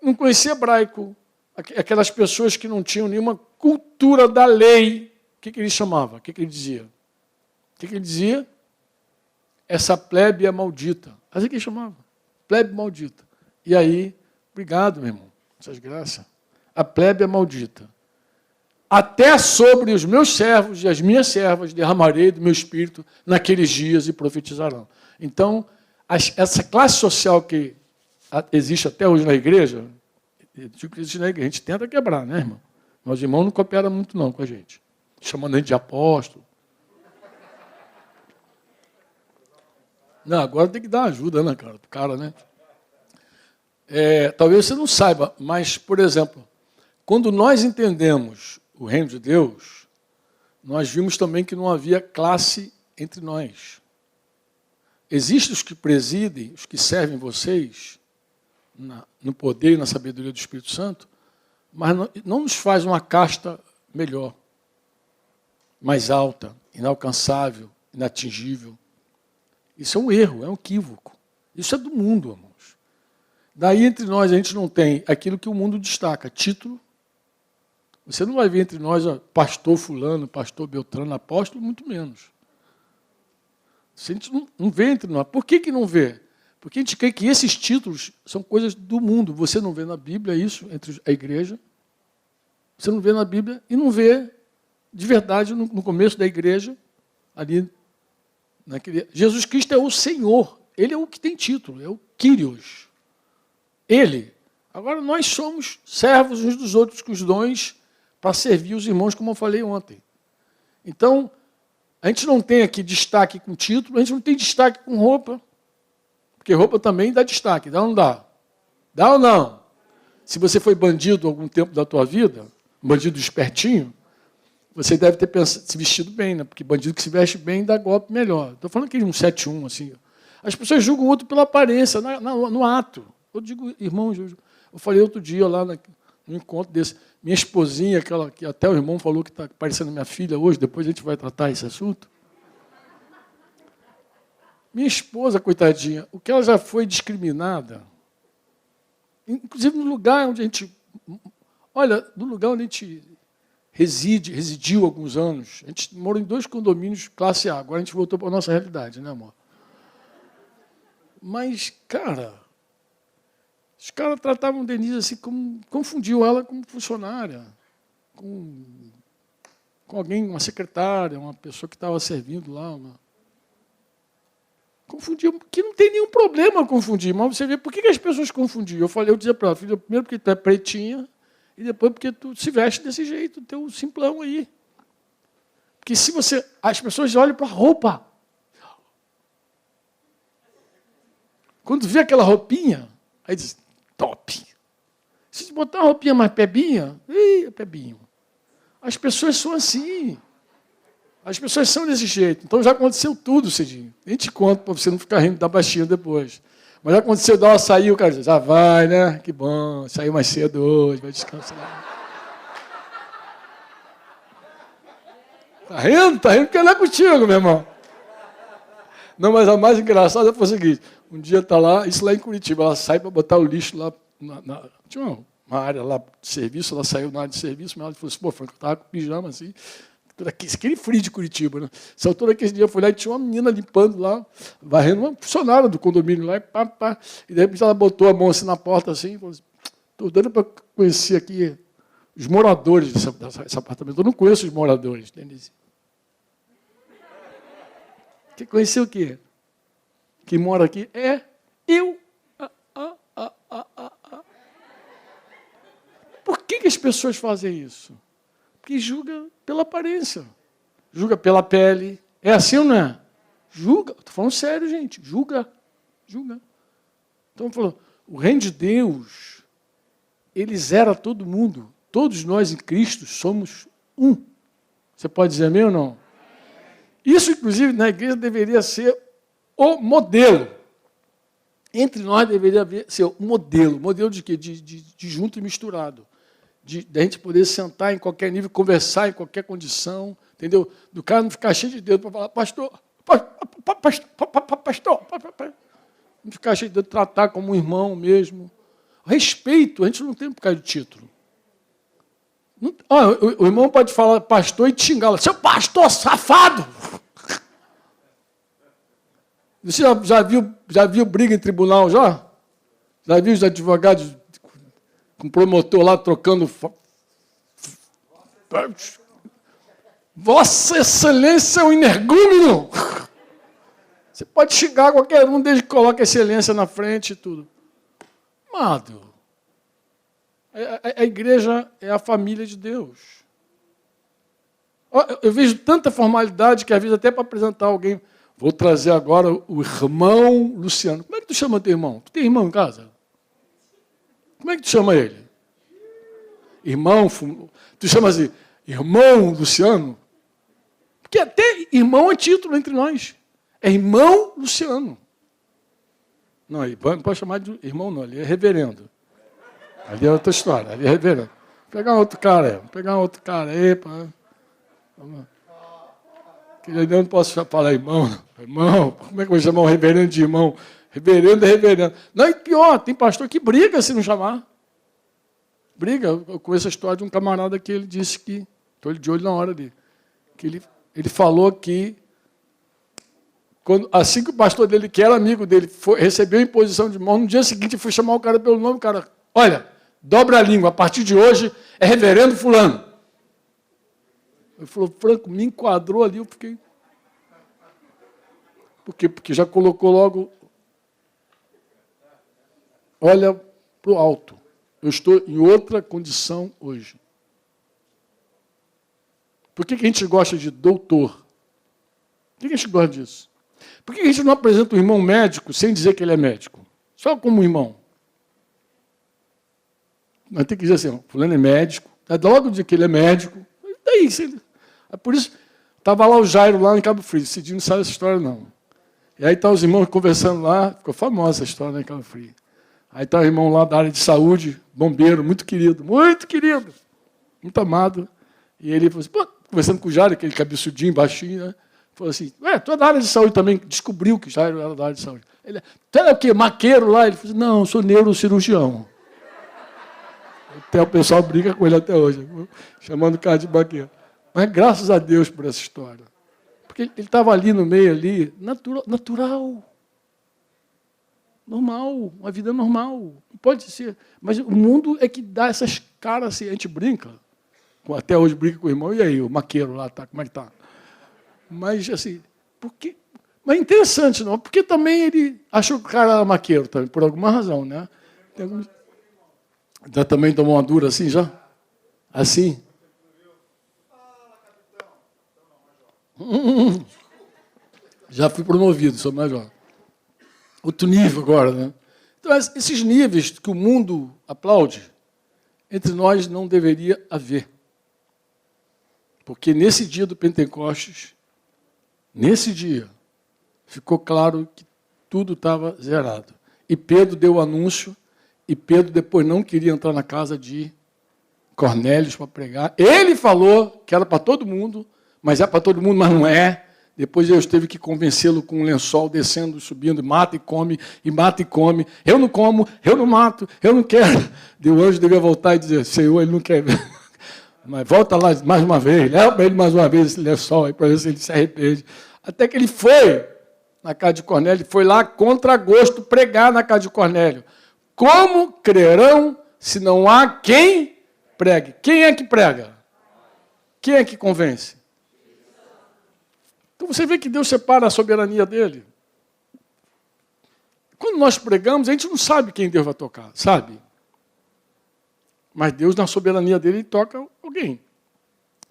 Não conhecia hebraico. Aquelas pessoas que não tinham nenhuma cultura da lei. O que ele chamava? O que ele dizia? O que ele dizia? Essa plebe é maldita. Assim que ele chamava. Plebe maldita. E aí, obrigado, meu irmão. Essas graças. A plebe é maldita. Até sobre os meus servos e as minhas servas derramarei do meu espírito naqueles dias e profetizarão. Então, essa classe social que existe até hoje na igreja, tipo que existe na igreja, a gente tenta quebrar, né, irmão? Mas os irmãos não cooperam muito não com a gente. Chamando a gente de apóstolo. Não, agora tem que dar ajuda, né, cara? Pro cara, né? Talvez você não saiba, mas, por exemplo, quando nós entendemos o reino de Deus, nós vimos também que não havia classe entre nós. Existem os que presidem, os que servem vocês, no poder e na sabedoria do Espírito Santo, mas não nos faz uma casta melhor, mais alta, inalcançável, inatingível. Isso é um erro, é um equívoco. Isso é do mundo, irmãos. Daí, entre nós, a gente não tem aquilo que o mundo destaca, título. Você não vai ver entre nós pastor fulano, pastor Beltrano, apóstolo, muito menos. A gente não vê entre nós. Por que não vê? Porque a gente crê que esses títulos são coisas do mundo. Você não vê na Bíblia isso entre a igreja. Você não vê na Bíblia e não vê de verdade no começo da igreja, ali. Jesus Cristo é o Senhor, Ele é o que tem título, é o Kyrios. Ele. Agora nós somos servos uns dos outros com os dons para servir os irmãos, como eu falei ontem. Então, a gente não tem aqui destaque com título, a gente não tem destaque com roupa, porque roupa também dá destaque, dá ou não dá? Dá ou não? Se você foi bandido algum tempo da tua vida, bandido espertinho, você deve ter se vestido bem, né? Porque bandido que se veste bem dá golpe melhor. Estou falando aqui de um 7-1, assim. As pessoas julgam o outro pela aparência, no ato. Eu digo, irmãos, eu falei outro dia lá no encontro desse, minha esposinha, aquela que até o irmão falou que está parecendo minha filha hoje, depois a gente vai tratar esse assunto. Minha esposa, coitadinha, o que ela já foi discriminada, inclusive no lugar onde a gente... Olha, no lugar onde a gente residiu há alguns anos, a gente morou em 2 condomínios classe A, agora a gente voltou para a nossa realidade, né, amor? Mas, cara, os caras tratavam a Denise assim, confundiam ela como funcionária, com alguém, uma secretária, uma pessoa que estava servindo lá. Confundiam, que não tem nenhum problema confundir, mas você vê por que as pessoas confundiam. Eu dizia para ela, filha, primeiro porque tu é pretinha, e depois porque tu se veste desse jeito, teu simplão aí. Porque se você... As pessoas olham para a roupa. Quando vê aquela roupinha, aí diz, top. Se botar uma roupinha mais pebinha, é pebinho. As pessoas são assim. As pessoas são desse jeito. Então já aconteceu tudo, Cidinho. Nem te conto para você não ficar rindo da baixinha depois. Mas já aconteceu, ela saiu, o cara diz, já vai, né? Que bom, saiu mais cedo hoje, vai descansar. Tá rindo? Tá rindo porque ela é contigo, meu irmão. Não, mas a mais engraçada foi o seguinte, um dia está lá, isso lá em Curitiba, ela sai para botar o lixo lá, tinha uma área lá de serviço, ela saiu na área de serviço, mas ela falou assim, pô, Franco, eu estava com pijama assim, aquele frio de Curitiba, né? Saiu todo aquele dia, eu fui lá e tinha uma menina limpando lá, varrendo, uma funcionária do condomínio lá, e de repente ela botou a mão assim na porta, assim, e falou assim, estou dando para conhecer aqui os moradores desse apartamento. Eu não conheço os moradores, Denise. Quer conhecer o quê? Quem mora aqui é eu. Por que as pessoas fazem isso? Porque julga pela aparência, julga pela pele. É assim ou não é? Julga. Estou falando sério, gente. Julga. Então, falou, o reino de Deus, ele zera todo mundo. Todos nós em Cristo somos um. Você pode dizer amém ou não? Isso, inclusive, na igreja deveria ser o modelo. Entre nós deveria ser o modelo. Modelo de quê? De junto e misturado. De a gente poder sentar em qualquer nível, conversar em qualquer condição, entendeu? Do cara não ficar cheio de dedo para falar, pastor. Não ficar cheio de dedo, tratar como um irmão mesmo. Respeito, a gente não tem por causa de título. O irmão pode falar pastor e te xingar, seu pastor safado! Você já viu briga em tribunal, já? Já viu os advogados com promotor lá trocando... Vossa Excelência é um energúmeno! Você pode xingar qualquer um desde que coloque a excelência na frente e tudo. Amado, a igreja é a família de Deus. Eu vejo tanta formalidade que às vezes até para apresentar alguém... Vou trazer agora o irmão Luciano. Como é que tu chama teu irmão? Tu tem irmão em casa? Como é que tu chama ele? Irmão, tu chama assim, irmão Luciano? Porque até irmão é título entre nós. É irmão Luciano. Não, não pode chamar de irmão não, ele é reverendo. Ali é outra história, ali é reverendo. Vou pegar outro cara aí, pá. Vamos lá. Eu não posso falar irmão. Irmão, como é que eu vou chamar um reverendo de irmão? Reverendo é reverendo. Não, e pior, tem pastor que briga se não chamar. Briga. Eu conheço a história de um camarada que ele disse que, estou de olho na hora dele, que ele falou que, assim que o pastor dele, que era amigo dele, recebeu a imposição de mão, no dia seguinte foi chamar o cara pelo nome, o cara, olha, dobra a língua, a partir de hoje é reverendo fulano. Ele falou, Franco, me enquadrou ali, eu fiquei... Por quê? Porque já colocou logo... Olha para o alto. Eu estou em outra condição hoje. Por que a gente gosta de doutor? Por que a gente gosta disso? Por que a gente não apresenta um irmão médico sem dizer que ele é médico? Só como irmão. Mas tem que dizer assim, fulano é médico. Logo dizer que ele é médico. Daí, é por isso, estava lá o Jairo, lá em Cabo Frio. Cidinho não sabe essa história, não. E aí estão os irmãos conversando lá, ficou famosa essa história, né, em Cabo Frio. Aí está o irmão lá da área de saúde, bombeiro, muito querido, muito amado. E ele falou assim, pô, conversando com o Jairo, aquele cabeçudinho, baixinho, né? Falou assim, tu é da área de saúde também, descobriu que Jairo era da área de saúde. Ele, tu é o quê? Maqueiro lá? Ele falou assim, não, eu sou neurocirurgião. Até o pessoal briga com ele até hoje, chamando o cara de maqueiro. Mas graças a Deus por essa história. Porque ele estava ali no meio, ali, natural. Normal, uma vida normal. Pode ser. Mas o mundo é que dá essas caras assim, a gente brinca. Até hoje brinca com o irmão, e aí, o maqueiro lá, tá, como é que tá? Mas, assim, por quê? Mas é interessante, não? Porque também ele achou que o cara era maqueiro, também, por alguma razão, né? Já também tomou uma dura assim, já? Assim? Já fui promovido, sou major. Outro nível agora, né? Então, esses níveis que o mundo aplaude, entre nós não deveria haver. Porque nesse dia do Pentecostes, nesse dia, ficou claro que tudo estava zerado. E Pedro deu o anúncio, e Pedro depois não queria entrar na casa de Cornélios para pregar. Ele falou que era para todo mundo, mas é para todo mundo, mas não é. Depois Deus teve que convencê-lo com um lençol descendo, subindo, mata e come, e mata e come. Eu não como, eu não mato, eu não quero. O anjo devia voltar e dizer, Senhor, ele não quer. Mas volta lá mais uma vez, leva para ele mais uma vez esse lençol, para ver se ele se arrepende. Até que ele foi na casa de Cornélio, foi lá contra gosto pregar na casa de Cornélio. Como crerão se não há quem pregue? Quem é que prega? Quem é que convence? Então você vê que Deus separa a soberania dele. Quando nós pregamos, a gente não sabe quem Deus vai tocar, sabe? Mas Deus, na soberania dele, toca alguém.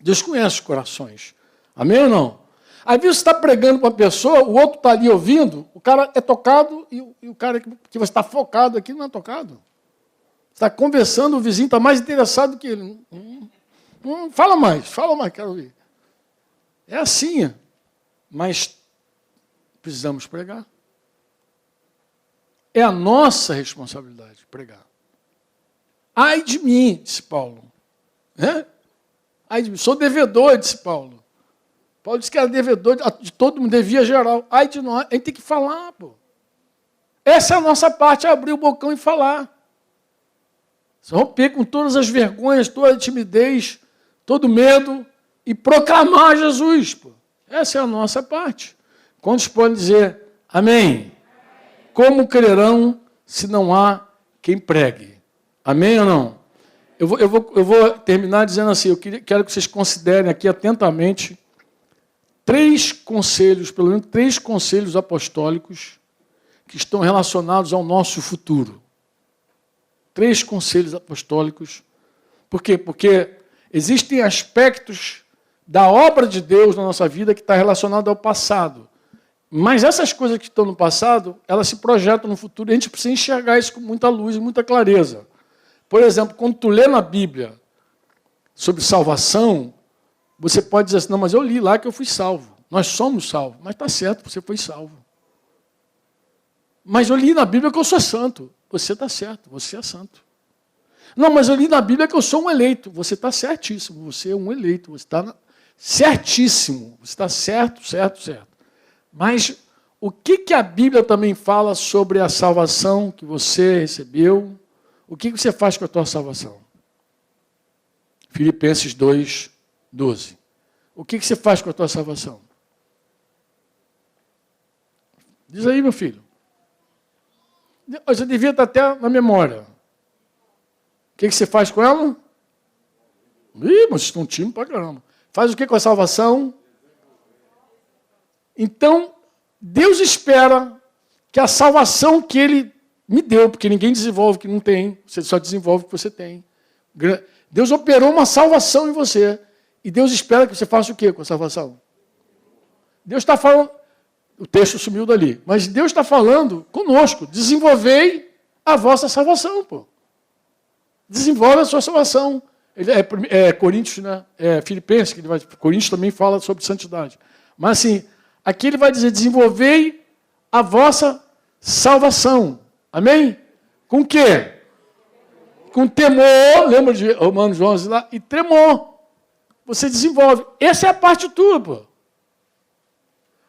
Deus conhece os corações. Amém ou não? Às vezes você está pregando para uma pessoa, o outro está ali ouvindo, o cara é tocado e o cara que você está focado aqui não é tocado. Você está conversando, o vizinho está mais interessado que ele. Fala mais, quero ouvir. É assim. Mas precisamos pregar. É a nossa responsabilidade pregar. Ai de mim, disse Paulo. Ai de mim, sou devedor, disse Paulo. Paulo disse que era devedor de todo mundo, devia geral. Ai de nós, a gente tem que falar, pô. Essa é a nossa parte, é abrir o bocão e falar. Romper com todas as vergonhas, toda a timidez, todo o medo e proclamar Jesus, pô. Essa é a nossa parte. Quantos podem dizer amém? Como crerão se não há quem pregue? Amém ou não? Eu vou terminar dizendo assim, quero que vocês considerem aqui atentamente 3 conselhos, pelo menos 3 conselhos apostólicos que estão relacionados ao nosso futuro. 3 conselhos apostólicos. Por quê? Porque existem aspectos da obra de Deus na nossa vida que está relacionado ao passado. Mas essas coisas que estão no passado, elas se projetam no futuro e a gente precisa enxergar isso com muita luz e muita clareza. Por exemplo, quando tu lê na Bíblia sobre salvação, você pode dizer assim, não, mas eu li lá que eu fui salvo. Nós somos salvos. Mas está certo, você foi salvo. Mas eu li na Bíblia que eu sou santo. Você está certo, você é santo. Não, mas eu li na Bíblia que eu sou um eleito. Você está certíssimo, você é um eleito. Você está certíssimo. Você está certo. Mas o que a Bíblia também fala sobre a salvação que você recebeu? O que você faz com a tua salvação? Filipenses 2:12. O que você faz com a tua salvação? Diz aí, meu filho. Você devia estar até na memória. O que você faz com ela? Ih, mas estão tímidos pra caramba. Faz o que com a salvação? Então, Deus espera que a salvação que Ele me deu, porque ninguém desenvolve o que não tem, você só desenvolve o que você tem. Deus operou uma salvação em você. E Deus espera que você faça o quê com a salvação? Deus está falando, o texto sumiu dali, mas Deus está falando conosco, desenvolvei a vossa salvação, pô. Desenvolve a sua salvação. É Coríntios, né? É Filipenses, que ele vai. Coríntios também fala sobre santidade. Mas assim, aqui ele vai dizer, desenvolvei a vossa salvação. Amém? Com o quê? Com temor, lembra de Romanos 11 lá? E tremor. Você desenvolve. Essa é a parte tua, pô.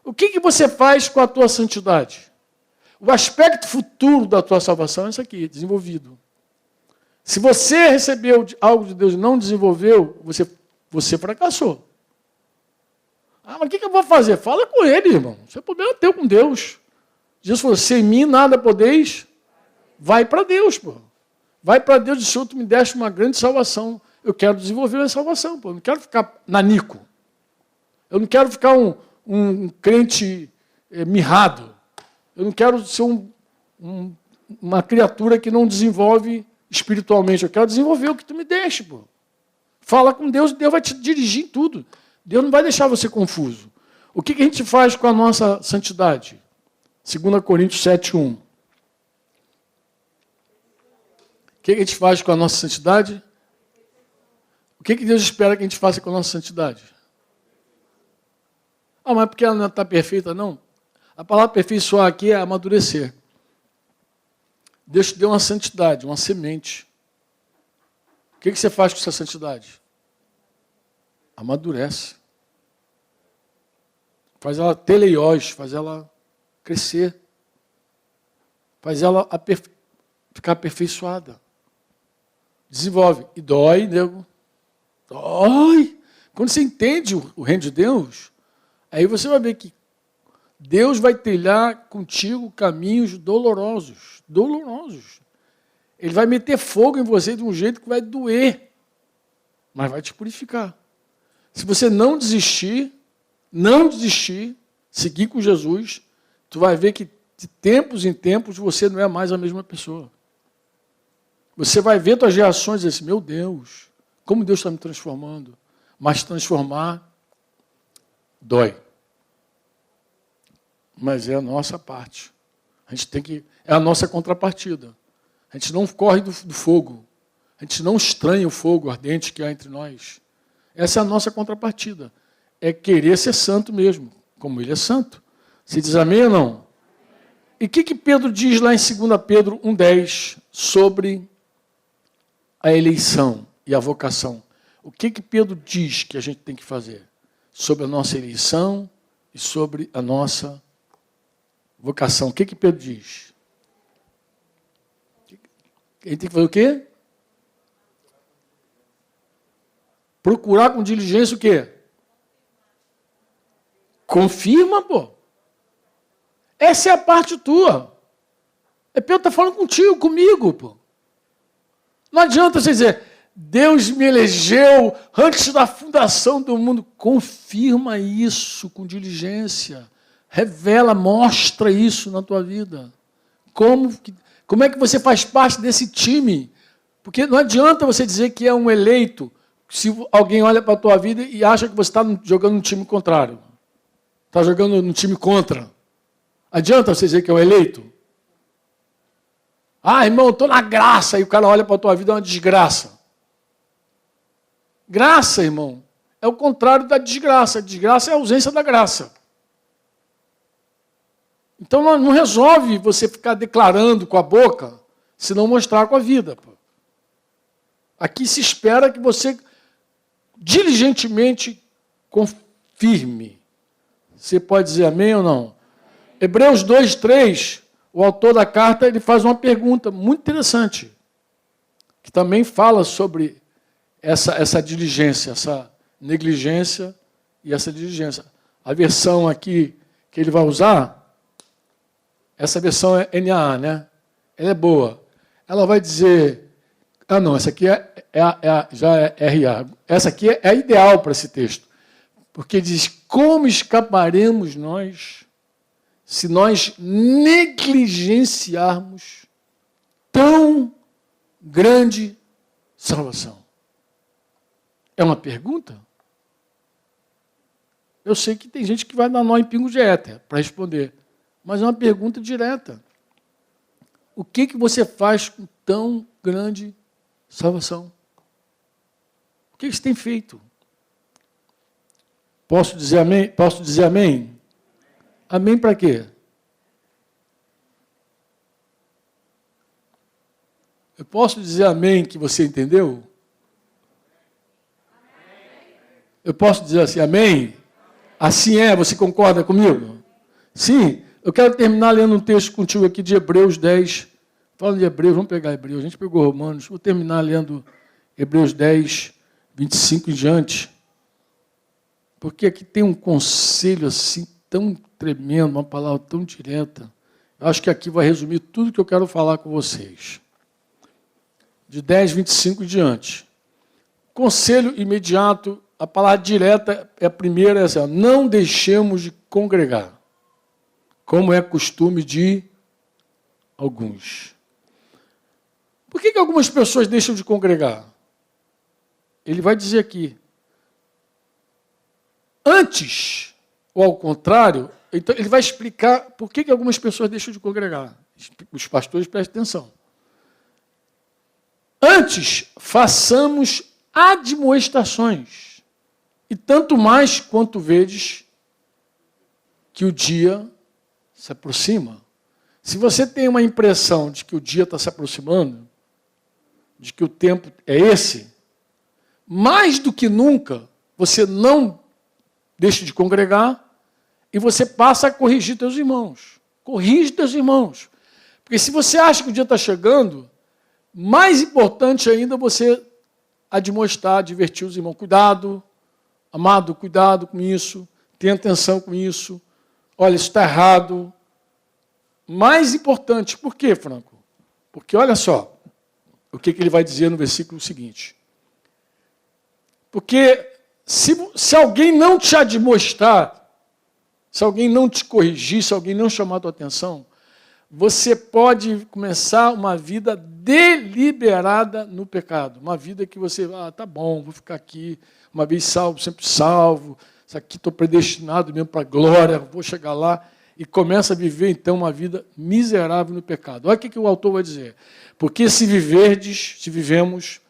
O que você faz com a tua santidade? O aspecto futuro da tua salvação é isso aqui, desenvolvido. Se você recebeu algo de Deus e não desenvolveu, você fracassou. Ah, mas o que eu vou fazer? Fala com ele, irmão. Isso é problema teu com Deus. Jesus falou, se em mim nada podeis, vai para Deus, pô. Vai para Deus e Senhor, tu me deste uma grande salvação. Eu quero desenvolver a salvação, pô. Eu não quero ficar nanico. Eu não quero ficar um crente mirrado. Eu não quero ser uma criatura que não desenvolve espiritualmente. Eu quero desenvolver o que tu me deixe, pô. Fala com Deus, Deus vai te dirigir em tudo. Deus não vai deixar você confuso. O que a gente faz com a nossa santidade? 2 Coríntios 7:1. O que a gente faz com a nossa santidade? O que Deus espera que a gente faça com a nossa santidade? Ah, mas porque ela não está perfeita? Não. A palavra aperfeiçoar aqui é amadurecer. Deus te deu uma santidade, uma semente. O que você faz com essa santidade? Amadurece. Faz ela teleiós, faz ela crescer. Faz ela ficar aperfeiçoada. Desenvolve. E dói, nego. Dói. Quando você entende o reino de Deus, aí você vai ver que Deus vai trilhar contigo caminhos dolorosos. Dolorosos. Ele vai meter fogo em você de um jeito que vai doer, mas vai te purificar. Se você não desistir, seguir com Jesus, tu vai ver que de tempos em tempos você não é mais a mesma pessoa. Você vai ver tuas reações e dizer assim, meu Deus, como Deus está me transformando. Mas transformar dói. Mas é a nossa parte. A gente tem que. É a nossa contrapartida. A gente não corre do fogo. A gente não estranha o fogo ardente que há entre nós. Essa é a nossa contrapartida. É querer ser santo mesmo, como ele é santo. Você diz amém ou não? E o que Pedro diz lá em 2 Pedro 1,10 sobre a eleição e a vocação? O que Pedro diz que a gente tem que fazer? Sobre a nossa eleição e sobre a nossa vocação. O que Pedro diz? A gente tem que fazer o quê? Procurar com diligência o quê? Confirma, pô. Essa é a parte tua. Pedro está falando contigo, comigo, pô. Não adianta você dizer, Deus me elegeu antes da fundação do mundo. Confirma isso com diligência. Revela, mostra isso na tua vida. Como é que você faz parte desse time? Porque não adianta você dizer que é um eleito se alguém olha para a tua vida e acha que você está jogando no time contrário. Está jogando no time contra. Adianta você dizer que é um eleito? Ah, irmão, eu estou na graça. E o cara olha para a tua vida, é uma desgraça. Graça, irmão, é o contrário da desgraça. Desgraça é a ausência da graça. Então não resolve você ficar declarando com a boca, se não mostrar com a vida. Pô. Aqui se espera que você diligentemente confirme. Você pode dizer amém ou não? Hebreus 2:3, o autor da carta, ele faz uma pergunta muito interessante, que também fala sobre essa diligência, essa negligência e essa diligência. A versão aqui que ele vai usar, essa versão é NAA, né? Ela é boa. Ela vai dizer... Ah, não, essa aqui já é RA. Essa aqui é ideal para esse texto. Porque diz, como escaparemos nós se nós negligenciarmos tão grande salvação? É uma pergunta? Eu sei que tem gente que vai dar nó em pingo de éter para responder. Mas é uma pergunta direta. O que você faz com tão grande salvação? O que você tem feito? Posso dizer amém? Posso dizer amém? Amém para quê? Eu posso dizer amém que você entendeu? Eu posso dizer assim, amém? Assim é, você concorda comigo? Sim. Eu quero terminar lendo um texto contigo aqui de Hebreus 10. Falando de Hebreus, vamos pegar Hebreus. A gente pegou Romanos. Vou terminar lendo Hebreus 10, 25 em diante. Porque aqui tem um conselho assim tão tremendo, uma palavra tão direta. Eu acho que aqui vai resumir tudo que eu quero falar com vocês. De 10, 25 em diante. Conselho imediato, a palavra direta é a primeira, é assim, não deixemos de congregar, como é costume de alguns. Por que algumas pessoas deixam de congregar? Ele vai dizer aqui. Antes, ou ao contrário, então ele vai explicar por que algumas pessoas deixam de congregar. Os pastores prestem atenção. Antes, façamos admoestações, e tanto mais quanto vedes que o dia se aproxima. Se você tem uma impressão de que o dia está se aproximando, de que o tempo é esse, mais do que nunca, você não deixa de congregar e você passa a corrigir teus irmãos. Corrige teus irmãos. Porque se você acha que o dia está chegando, mais importante ainda você admoestar, advertir os irmãos. Cuidado, amado, cuidado com isso, tenha atenção com isso. Olha, isso está errado. Mais importante, por quê, Franco? Porque olha só o que ele vai dizer no versículo seguinte. Porque se alguém não te admoestar, se alguém não te corrigir, se alguém não chamar a tua atenção, você pode começar uma vida deliberada no pecado. Uma vida que você, tá bom, vou ficar aqui, uma vez salvo, sempre salvo, isso aqui estou predestinado mesmo para a glória, vou chegar lá, e começa a viver, então, uma vida miserável no pecado. Olha o que o autor vai dizer. Porque se vivemos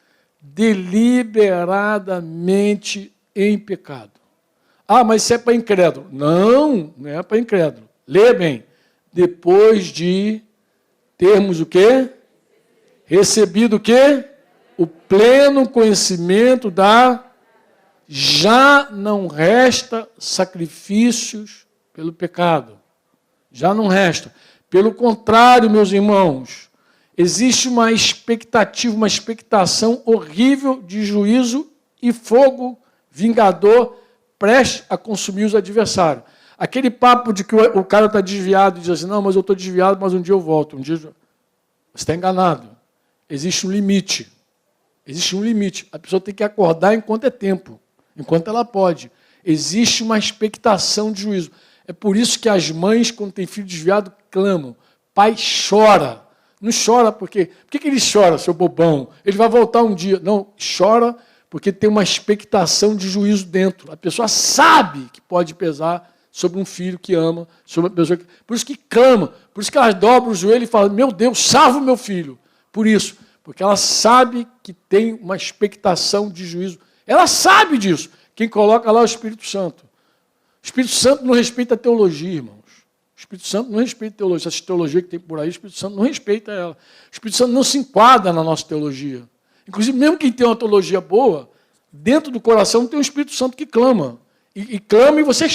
deliberadamente em pecado. Ah, mas isso é para incrédulo. Não, não é para incrédulo. Lê bem. Depois de termos o quê? Recebido o quê? O pleno conhecimento da... Já não resta sacrifícios pelo pecado. Já não resta. Pelo contrário, meus irmãos, existe uma expectativa, uma expectação horrível de juízo e fogo vingador prestes a consumir os adversários. Aquele papo de que o cara está desviado e diz assim, não, mas eu estou desviado, mas um dia eu volto. Um dia você está enganado. Existe um limite. Existe um limite. A pessoa tem que acordar enquanto é tempo, enquanto ela pode. Existe uma expectação de juízo. É por isso que as mães, quando têm filho desviado, clamam. Pai chora. Não chora porque... Por que ele chora, seu bobão? Ele vai voltar um dia. Não, chora porque tem uma expectação de juízo dentro. A pessoa sabe que pode pesar sobre um filho que ama, sobre uma pessoa que... Por isso que clama, por isso que ela dobra o joelho e fala, meu Deus, salva o meu filho. Por isso, porque ela sabe que tem uma expectação de juízo. Ela sabe disso. Quem coloca lá é o Espírito Santo. O Espírito Santo não respeita a teologia, irmãos. O Espírito Santo não respeita a teologia. Essa teologia que tem por aí, o Espírito Santo não respeita ela. O Espírito Santo não se enquadra na nossa teologia. Inclusive, mesmo quem tem uma teologia boa, dentro do coração tem um Espírito Santo que clama. E clama e você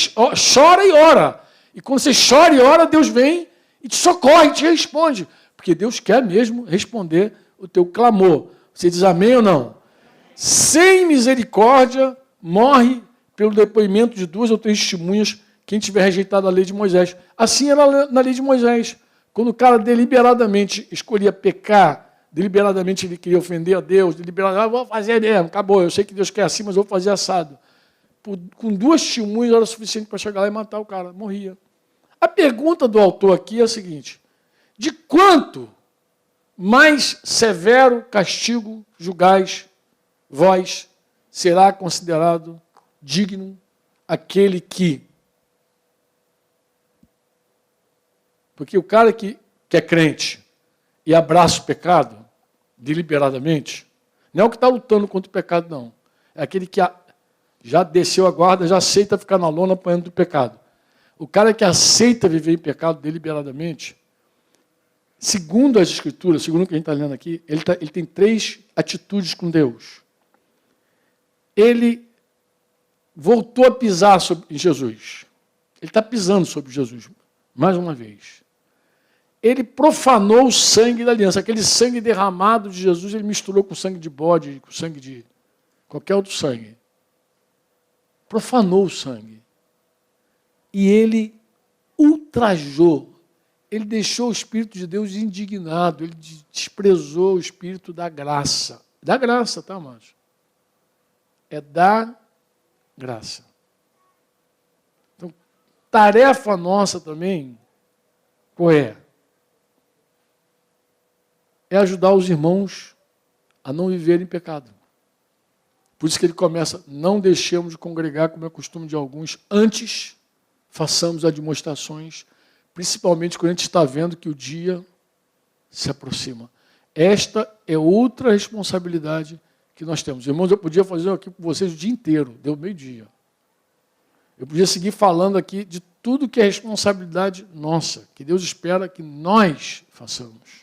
chora e ora. E quando você chora e ora, Deus vem e te socorre, e te responde. Porque Deus quer mesmo responder o teu clamor. Você diz amém ou não? Sem misericórdia, morre pelo depoimento de 2 ou 3 testemunhas quem tiver rejeitado a lei de Moisés. Assim era na lei de Moisés. Quando o cara deliberadamente escolhia pecar, deliberadamente ele queria ofender a Deus, deliberadamente, vou fazer mesmo, acabou, eu sei que Deus quer assim, mas eu vou fazer assado. Com 2 testemunhas era suficiente para chegar lá e matar o cara, morria. A pergunta do autor aqui é a seguinte, de quanto mais severo castigo julgais vós, será considerado digno aquele que... Porque o cara que é crente e abraça o pecado, deliberadamente, não é o que está lutando contra o pecado, não. É aquele que já desceu a guarda, já aceita ficar na lona apanhando do pecado. O cara que aceita viver em pecado deliberadamente, segundo as Escrituras, segundo o que a gente está lendo aqui, ele tem 3 atitudes com Deus. Ele voltou a pisar sobre Jesus. Ele está pisando sobre Jesus, mais uma vez. Ele profanou o sangue da aliança. Aquele sangue derramado de Jesus, ele misturou com sangue de bode, com sangue de qualquer outro sangue. Profanou o sangue. E ele ultrajou. Ele deixou o Espírito de Deus indignado. Ele desprezou o Espírito da graça. Da graça, tá, amados? É da graça. Então, tarefa nossa também, qual é? É ajudar os irmãos a não viverem em pecado. Por isso que ele começa, não deixemos de congregar, como é costume de alguns, antes façamos admoestações, principalmente quando a gente está vendo que o dia se aproxima. Esta é outra responsabilidade que nós temos. Irmãos, eu podia fazer aqui com vocês o dia inteiro, deu meio-dia. Eu podia seguir falando aqui de tudo que é responsabilidade nossa, que Deus espera que nós façamos.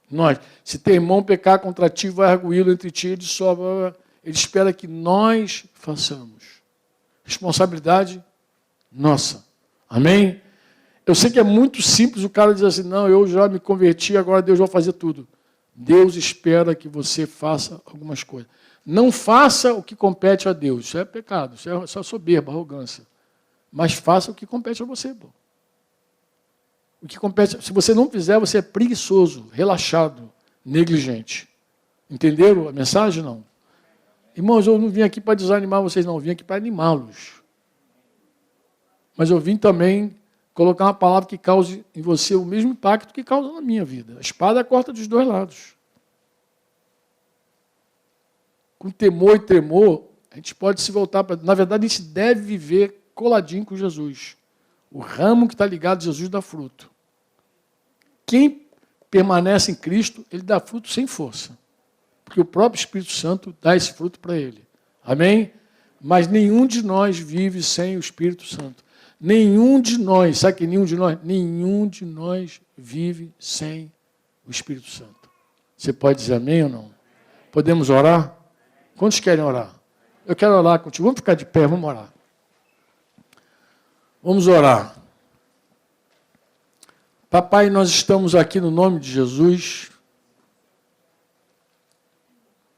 Nós, se teu irmão pecar contra ti, vai arguí-lo entre ti e de sobra. Ele espera que nós façamos. Responsabilidade nossa. Amém? Eu sei que é muito simples o cara dizer assim, não, eu já me converti, agora Deus vai fazer tudo. Deus espera que você faça algumas coisas. Não faça o que compete a Deus. Isso é pecado, isso é só soberba, arrogância. Mas faça o que compete a você, pô. O que compete, se você não fizer, você é preguiçoso, relaxado, negligente. Entenderam a mensagem? Não. Irmãos, eu não vim aqui para desanimar vocês, não. Eu vim aqui para animá-los. Mas eu vim também colocar uma palavra que cause em você o mesmo impacto que causa na minha vida. A espada corta dos dois lados. Com temor e tremor, a gente pode se voltar para... Na verdade, a gente deve viver coladinho com Jesus. O ramo que está ligado a Jesus dá fruto. Quem permanece em Cristo, ele dá fruto sem força. Porque o próprio Espírito Santo dá esse fruto para ele. Amém? Mas nenhum de nós vive sem o Espírito Santo. Nenhum de nós, sabe que nenhum de nós? Nenhum de nós vive sem o Espírito Santo. Você pode dizer amém ou não? Podemos orar? Quantos querem orar? Eu quero orar contigo. Vamos ficar de pé, vamos orar. Vamos orar. Papai, nós estamos aqui no nome de Jesus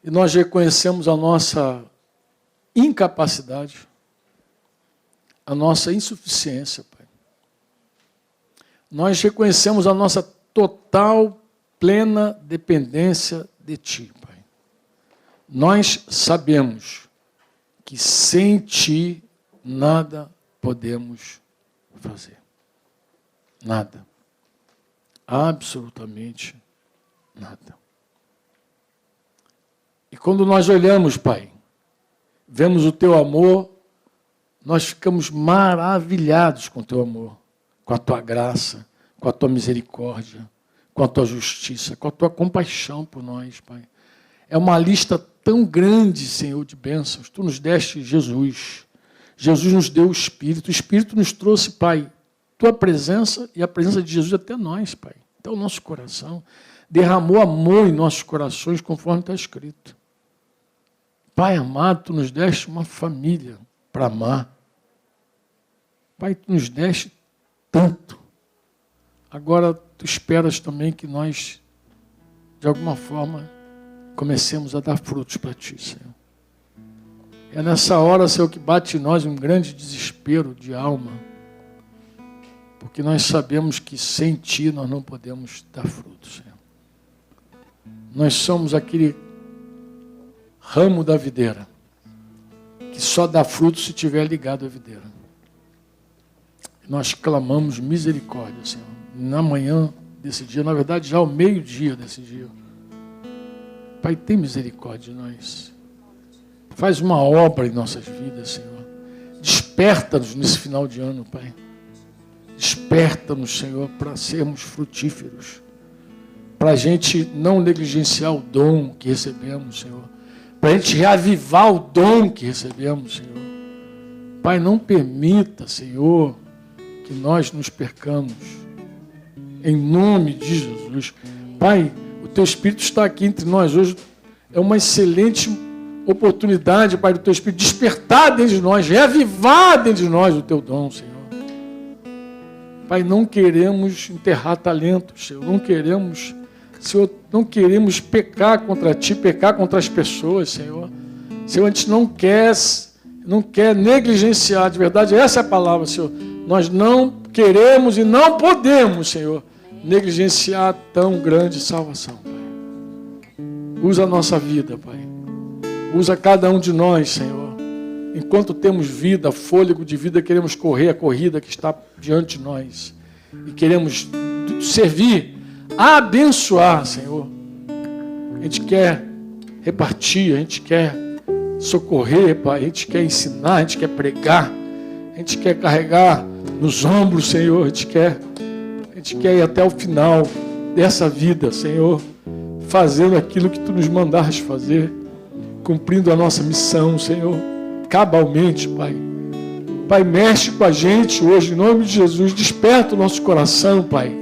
e nós reconhecemos a nossa incapacidade, a nossa insuficiência, Pai. Nós reconhecemos a nossa total, plena dependência de Ti, Pai. Nós sabemos que sem Ti nada podemos fazer. Nada. Absolutamente nada. E quando nós olhamos, Pai, vemos o Teu amor, nós ficamos maravilhados com o Teu amor, com a Tua graça, com a Tua misericórdia, com a Tua justiça, com a Tua compaixão por nós, Pai. É uma lista tão grande, Senhor, de bênçãos. Tu nos deste Jesus. Jesus nos deu o Espírito nos trouxe, Pai, Tua presença e a presença de Jesus até nós, Pai, até o nosso coração. Derramou amor em nossos corações, conforme está escrito. Pai amado, Tu nos deste uma família para amar. Pai, Tu nos deste tanto. Agora, Tu esperas também que nós, de alguma forma, comecemos a dar frutos para Ti, Senhor. É nessa hora, Senhor, que bate em nós um grande desespero de alma, porque nós sabemos que sem Ti nós não podemos dar frutos, Senhor. Nós somos aquele ramo da videira, que só dá fruto se estiver ligado à videira. Nós clamamos misericórdia, Senhor, na manhã desse dia, na verdade já ao meio-dia desse dia. Pai, tem misericórdia de nós. Faz uma obra em nossas vidas, Senhor. Desperta-nos nesse final de ano, Pai. Desperta-nos, Senhor, para sermos frutíferos. Para a gente não negligenciar o dom que recebemos, Senhor. Para a gente reavivar o dom que recebemos, Senhor. Pai, não permita, Senhor, que nós nos percamos. Em nome de Jesus. Pai, o Teu Espírito está aqui entre nós hoje. É uma excelente oportunidade, Pai, do Teu Espírito despertar dentro de nós, reavivar dentro de nós o Teu dom, Senhor. Pai, não queremos enterrar talentos, Senhor. Não queremos, Senhor, não queremos pecar contra Ti, pecar contra as pessoas, Senhor. Senhor, a gente não quer negligenciar, de verdade, essa é a palavra, Senhor. Nós não queremos e não podemos, Senhor, negligenciar tão grande salvação, Pai. Usa a nossa vida, Pai. Usa cada um de nós, Senhor. Enquanto temos vida, fôlego de vida, queremos correr a corrida que está diante de nós. E queremos servir, abençoar, Senhor. A gente quer repartir, a gente quer socorrer, Pai. A gente quer ensinar, a gente quer pregar. A gente quer carregar nos ombros, Senhor. A gente quer ir até o final dessa vida, Senhor. Fazendo aquilo que Tu nos mandaste fazer. Cumprindo a nossa missão, Senhor. Cabalmente, Pai. Pai, mexe com a gente hoje, em nome de Jesus. Desperta o nosso coração, Pai.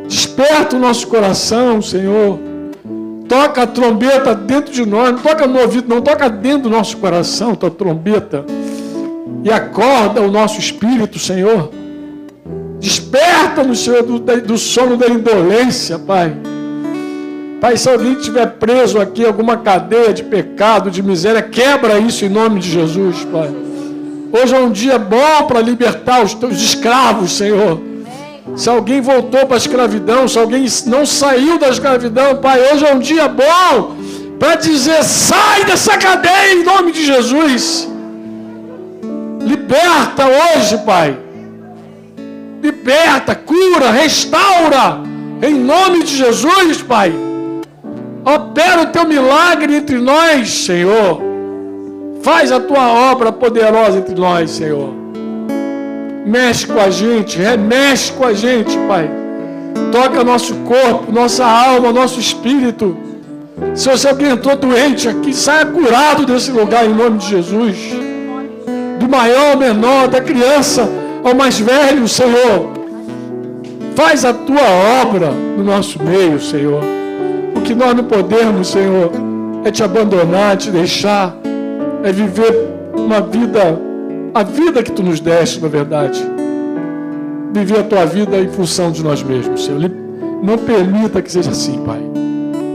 Desperta o nosso coração, Senhor. Toca a trombeta dentro de nós. Não toca no ouvido, não. Toca dentro do nosso coração, Tua trombeta. E acorda o nosso espírito, Senhor. Desperta-nos, Senhor, do sono da indolência, Pai. Pai, se alguém estiver preso aqui, alguma cadeia de pecado, de miséria, quebra isso em nome de Jesus, Pai. Hoje é um dia bom para libertar os Teus escravos, Senhor. Se alguém voltou para a escravidão, se alguém não saiu da escravidão, Pai, hoje é um dia bom para dizer, sai dessa cadeia em nome de Jesus. Liberta hoje, Pai. Liberta, cura, restaura, em nome de Jesus, Pai. Opera o Teu milagre entre nós, Senhor. Faz a Tua obra poderosa entre nós, Senhor. Mexe com a gente, remexe com a gente, Pai. Toca nosso corpo, nossa alma, nosso espírito. Se alguém entrou doente aqui, saia curado desse lugar em nome de Jesus. Do maior ao menor, da criança ao mais velho, Senhor. Faz a Tua obra no nosso meio, Senhor. O que nós não podemos, Senhor, é Te abandonar, Te deixar, é viver uma vida, a vida que Tu nos deste, na verdade. Viver a Tua vida em função de nós mesmos, Senhor. Não permita que seja assim, Pai.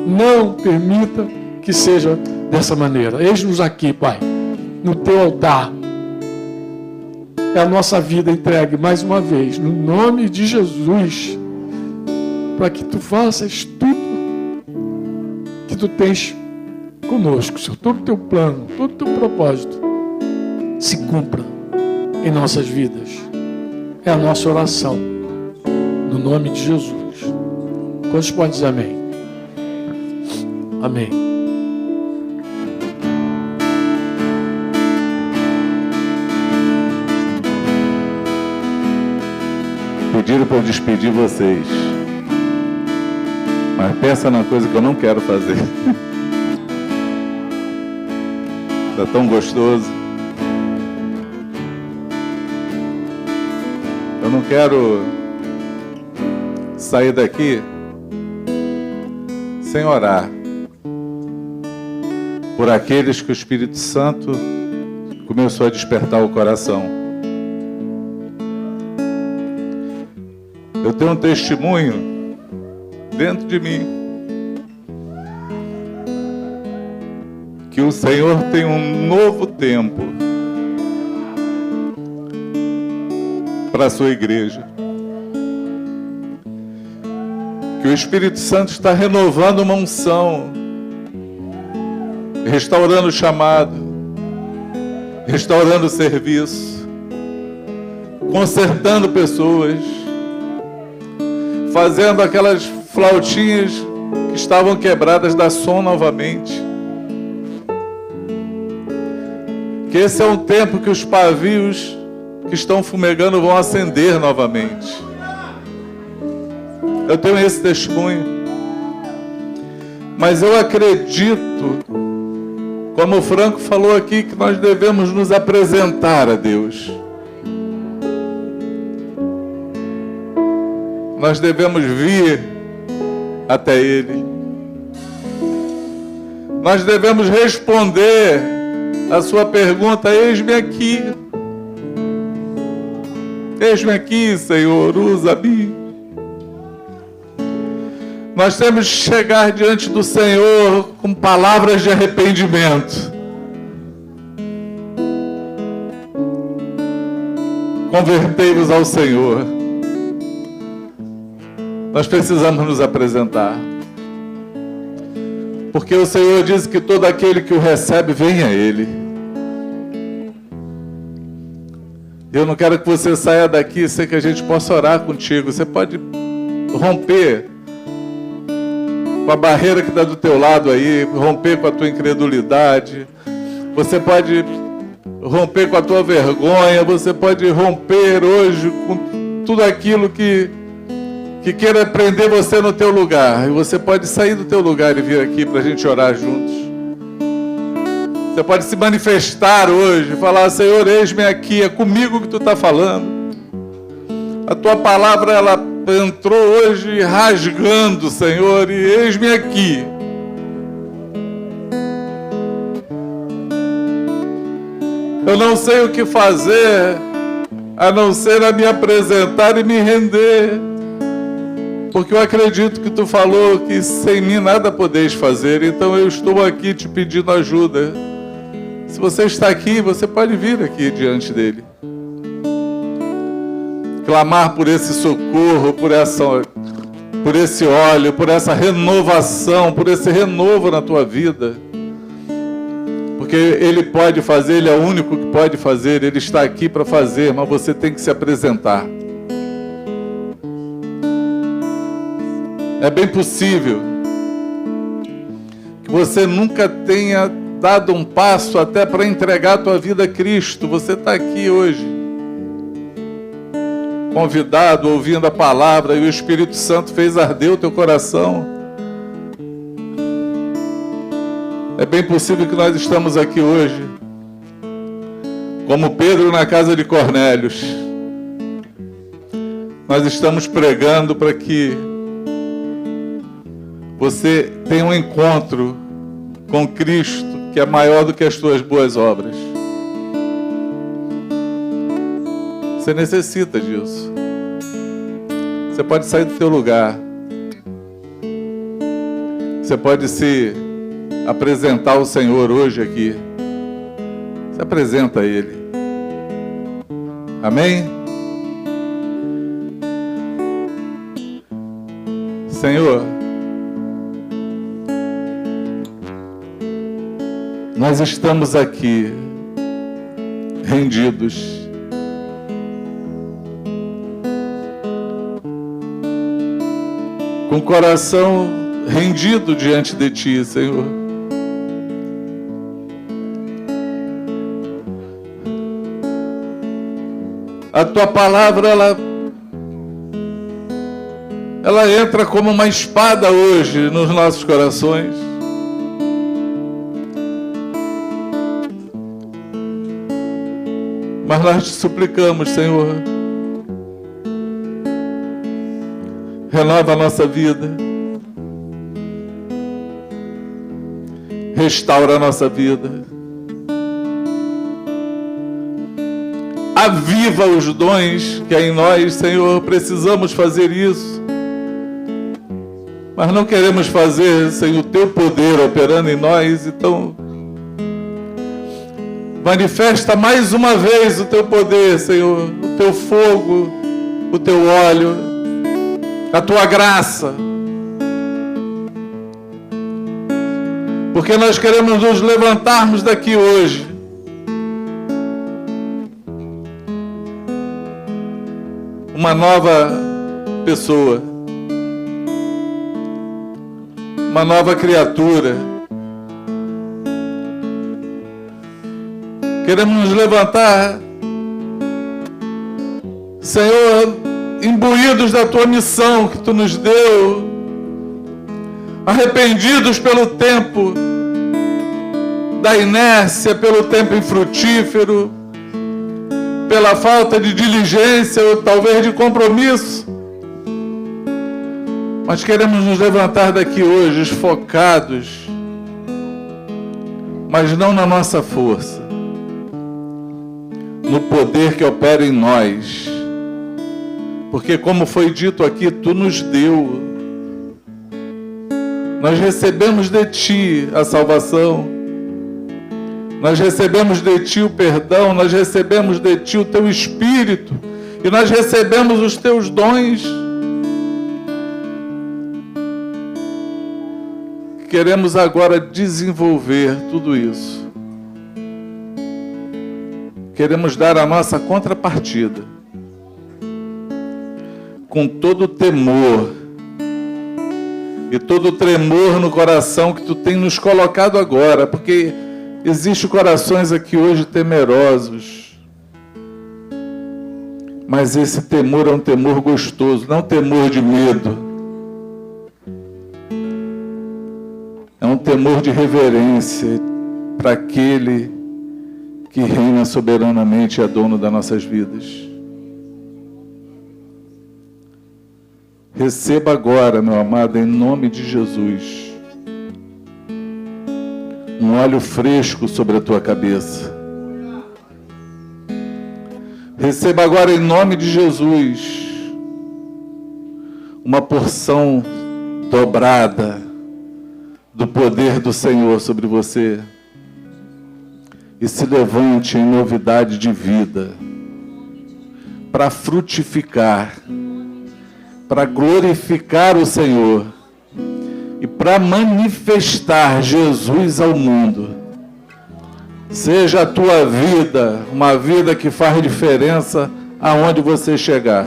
Não permita que seja dessa maneira. Eis-nos aqui, Pai, no Teu altar. É a nossa vida entregue mais uma vez, no nome de Jesus, para que Tu faças tudo que Tu tens conosco, Senhor. Todo o Teu plano, todo o Teu propósito se cumpra em nossas vidas. É a nossa oração, no nome de Jesus. Quantos podem dizer amém? Amém. Pediram para eu despedir vocês, mas pensa na coisa que eu não quero fazer. Está tão gostoso. Eu não quero sair daqui sem orar por aqueles que o Espírito Santo começou a despertar o coração. Eu tenho um testemunho dentro de mim que o Senhor tem um novo tempo para a sua igreja. Que o Espírito Santo está renovando uma unção, restaurando o chamado, restaurando o serviço, consertando pessoas, fazendo aquelas flautinhas que estavam quebradas dar som novamente. Que esse é um tempo que os pavios que estão fumegando vão acender novamente. Eu tenho esse testemunho. Mas eu acredito, como o Franco falou aqui, que nós devemos nos apresentar a Deus. Nós devemos vir até Ele. nós devemos responder a sua pergunta: eis-me aqui. Eis-me aqui, Senhor, usa-me. Nós temos que chegar diante do Senhor com palavras de arrependimento. Convertei-vos ao Senhor. Nós precisamos nos apresentar. Porque o Senhor diz que todo aquele que o recebe, vem a Ele. Eu não quero que você saia daqui sem que a gente possa orar contigo. Você pode romper com a barreira que está do teu lado aí, romper com a tua incredulidade. Você pode romper com a tua vergonha. Você pode romper hoje com tudo aquilo que queira prender você no teu lugar. E você pode sair do teu lugar e vir aqui para a gente orar juntos. Você pode se manifestar hoje, falar: Senhor, eis-me aqui, é comigo que tu está falando. A tua palavra, ela entrou hoje rasgando, Senhor, e eis-me aqui. Eu não sei o que fazer, a não ser a me apresentar e me render. Porque eu acredito que tu falou que sem mim nada podeis fazer. Então eu estou aqui te pedindo ajuda. Se você está aqui, você pode vir aqui diante dele. Clamar por esse socorro, por esse óleo, por essa renovação, por esse renovo na tua vida. Porque ele pode fazer, ele é o único que pode fazer. Ele está aqui para fazer, mas você tem que se apresentar. É bem possível que você nunca tenha dado um passo até para entregar a tua vida a Cristo. Você está aqui hoje, convidado, ouvindo a palavra, e o Espírito Santo fez arder o teu coração. É bem possível que nós estamos aqui hoje, como Pedro na casa de Cornélios. Nós estamos pregando para que você tenha um encontro com Cristo que é maior do que as tuas boas obras. Você necessita disso. Você pode sair do teu lugar. Você pode se apresentar ao Senhor hoje aqui. Se apresenta a Ele. Amém? Senhor, nós estamos aqui rendidos. Com o coração rendido diante de Ti, Senhor. A Tua palavra, ela entra como uma espada hoje nos nossos corações. Mas nós te suplicamos, Senhor, renova a nossa vida, restaura a nossa vida, aviva os dons que há em nós, Senhor. Precisamos fazer isso, mas não queremos fazer sem o Teu poder operando em nós. Então, manifesta mais uma vez o Teu poder, Senhor, o Teu fogo, o Teu óleo, a Tua graça. Porque nós queremos nos levantarmos daqui hoje uma nova pessoa, uma nova criatura. Queremos nos levantar, Senhor, imbuídos da Tua missão que Tu nos deu, arrependidos pelo tempo da inércia, pelo tempo infrutífero, pela falta de diligência ou talvez de compromisso. Mas queremos nos levantar daqui hoje focados mas não na nossa força, no poder que opera em nós. Porque, como foi dito aqui, Tu nos deu. Nós recebemos de Ti a salvação. Nós recebemos de Ti o perdão. Nós recebemos de Ti o Teu Espírito. E nós recebemos os Teus dons. Queremos agora desenvolver tudo isso. Queremos dar a nossa contrapartida. Com todo o temor e todo o tremor no coração que Tu tem nos colocado agora, porque existem corações aqui hoje temerosos, mas esse temor é um temor gostoso, não temor de medo, é um temor de reverência para aquele que reina soberanamente e é dono das nossas vidas. Receba agora, meu amado, em nome de Jesus, um óleo fresco sobre a tua cabeça. Receba agora, em nome de Jesus, uma porção dobrada do poder do Senhor sobre você. E se levante em novidade de vida, para frutificar, para glorificar o Senhor e para manifestar Jesus ao mundo. Seja a tua vida uma vida que faz diferença aonde você chegar,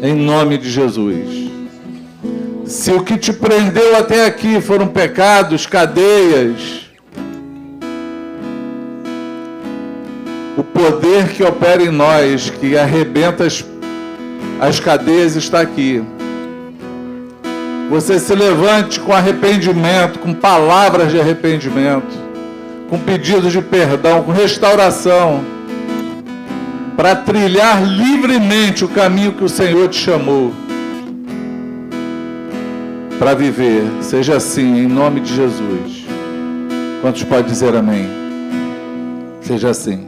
em nome de Jesus. Se o que te prendeu até aqui foram pecados, cadeias, o poder que opera em nós, que arrebenta as cadeias, está aqui. Você se levante com arrependimento, com palavras de arrependimento, com pedidos de perdão, com restauração, para trilhar livremente o caminho que o Senhor te chamou para viver. Seja assim, em nome de Jesus. Quantos podem dizer amém? Seja assim.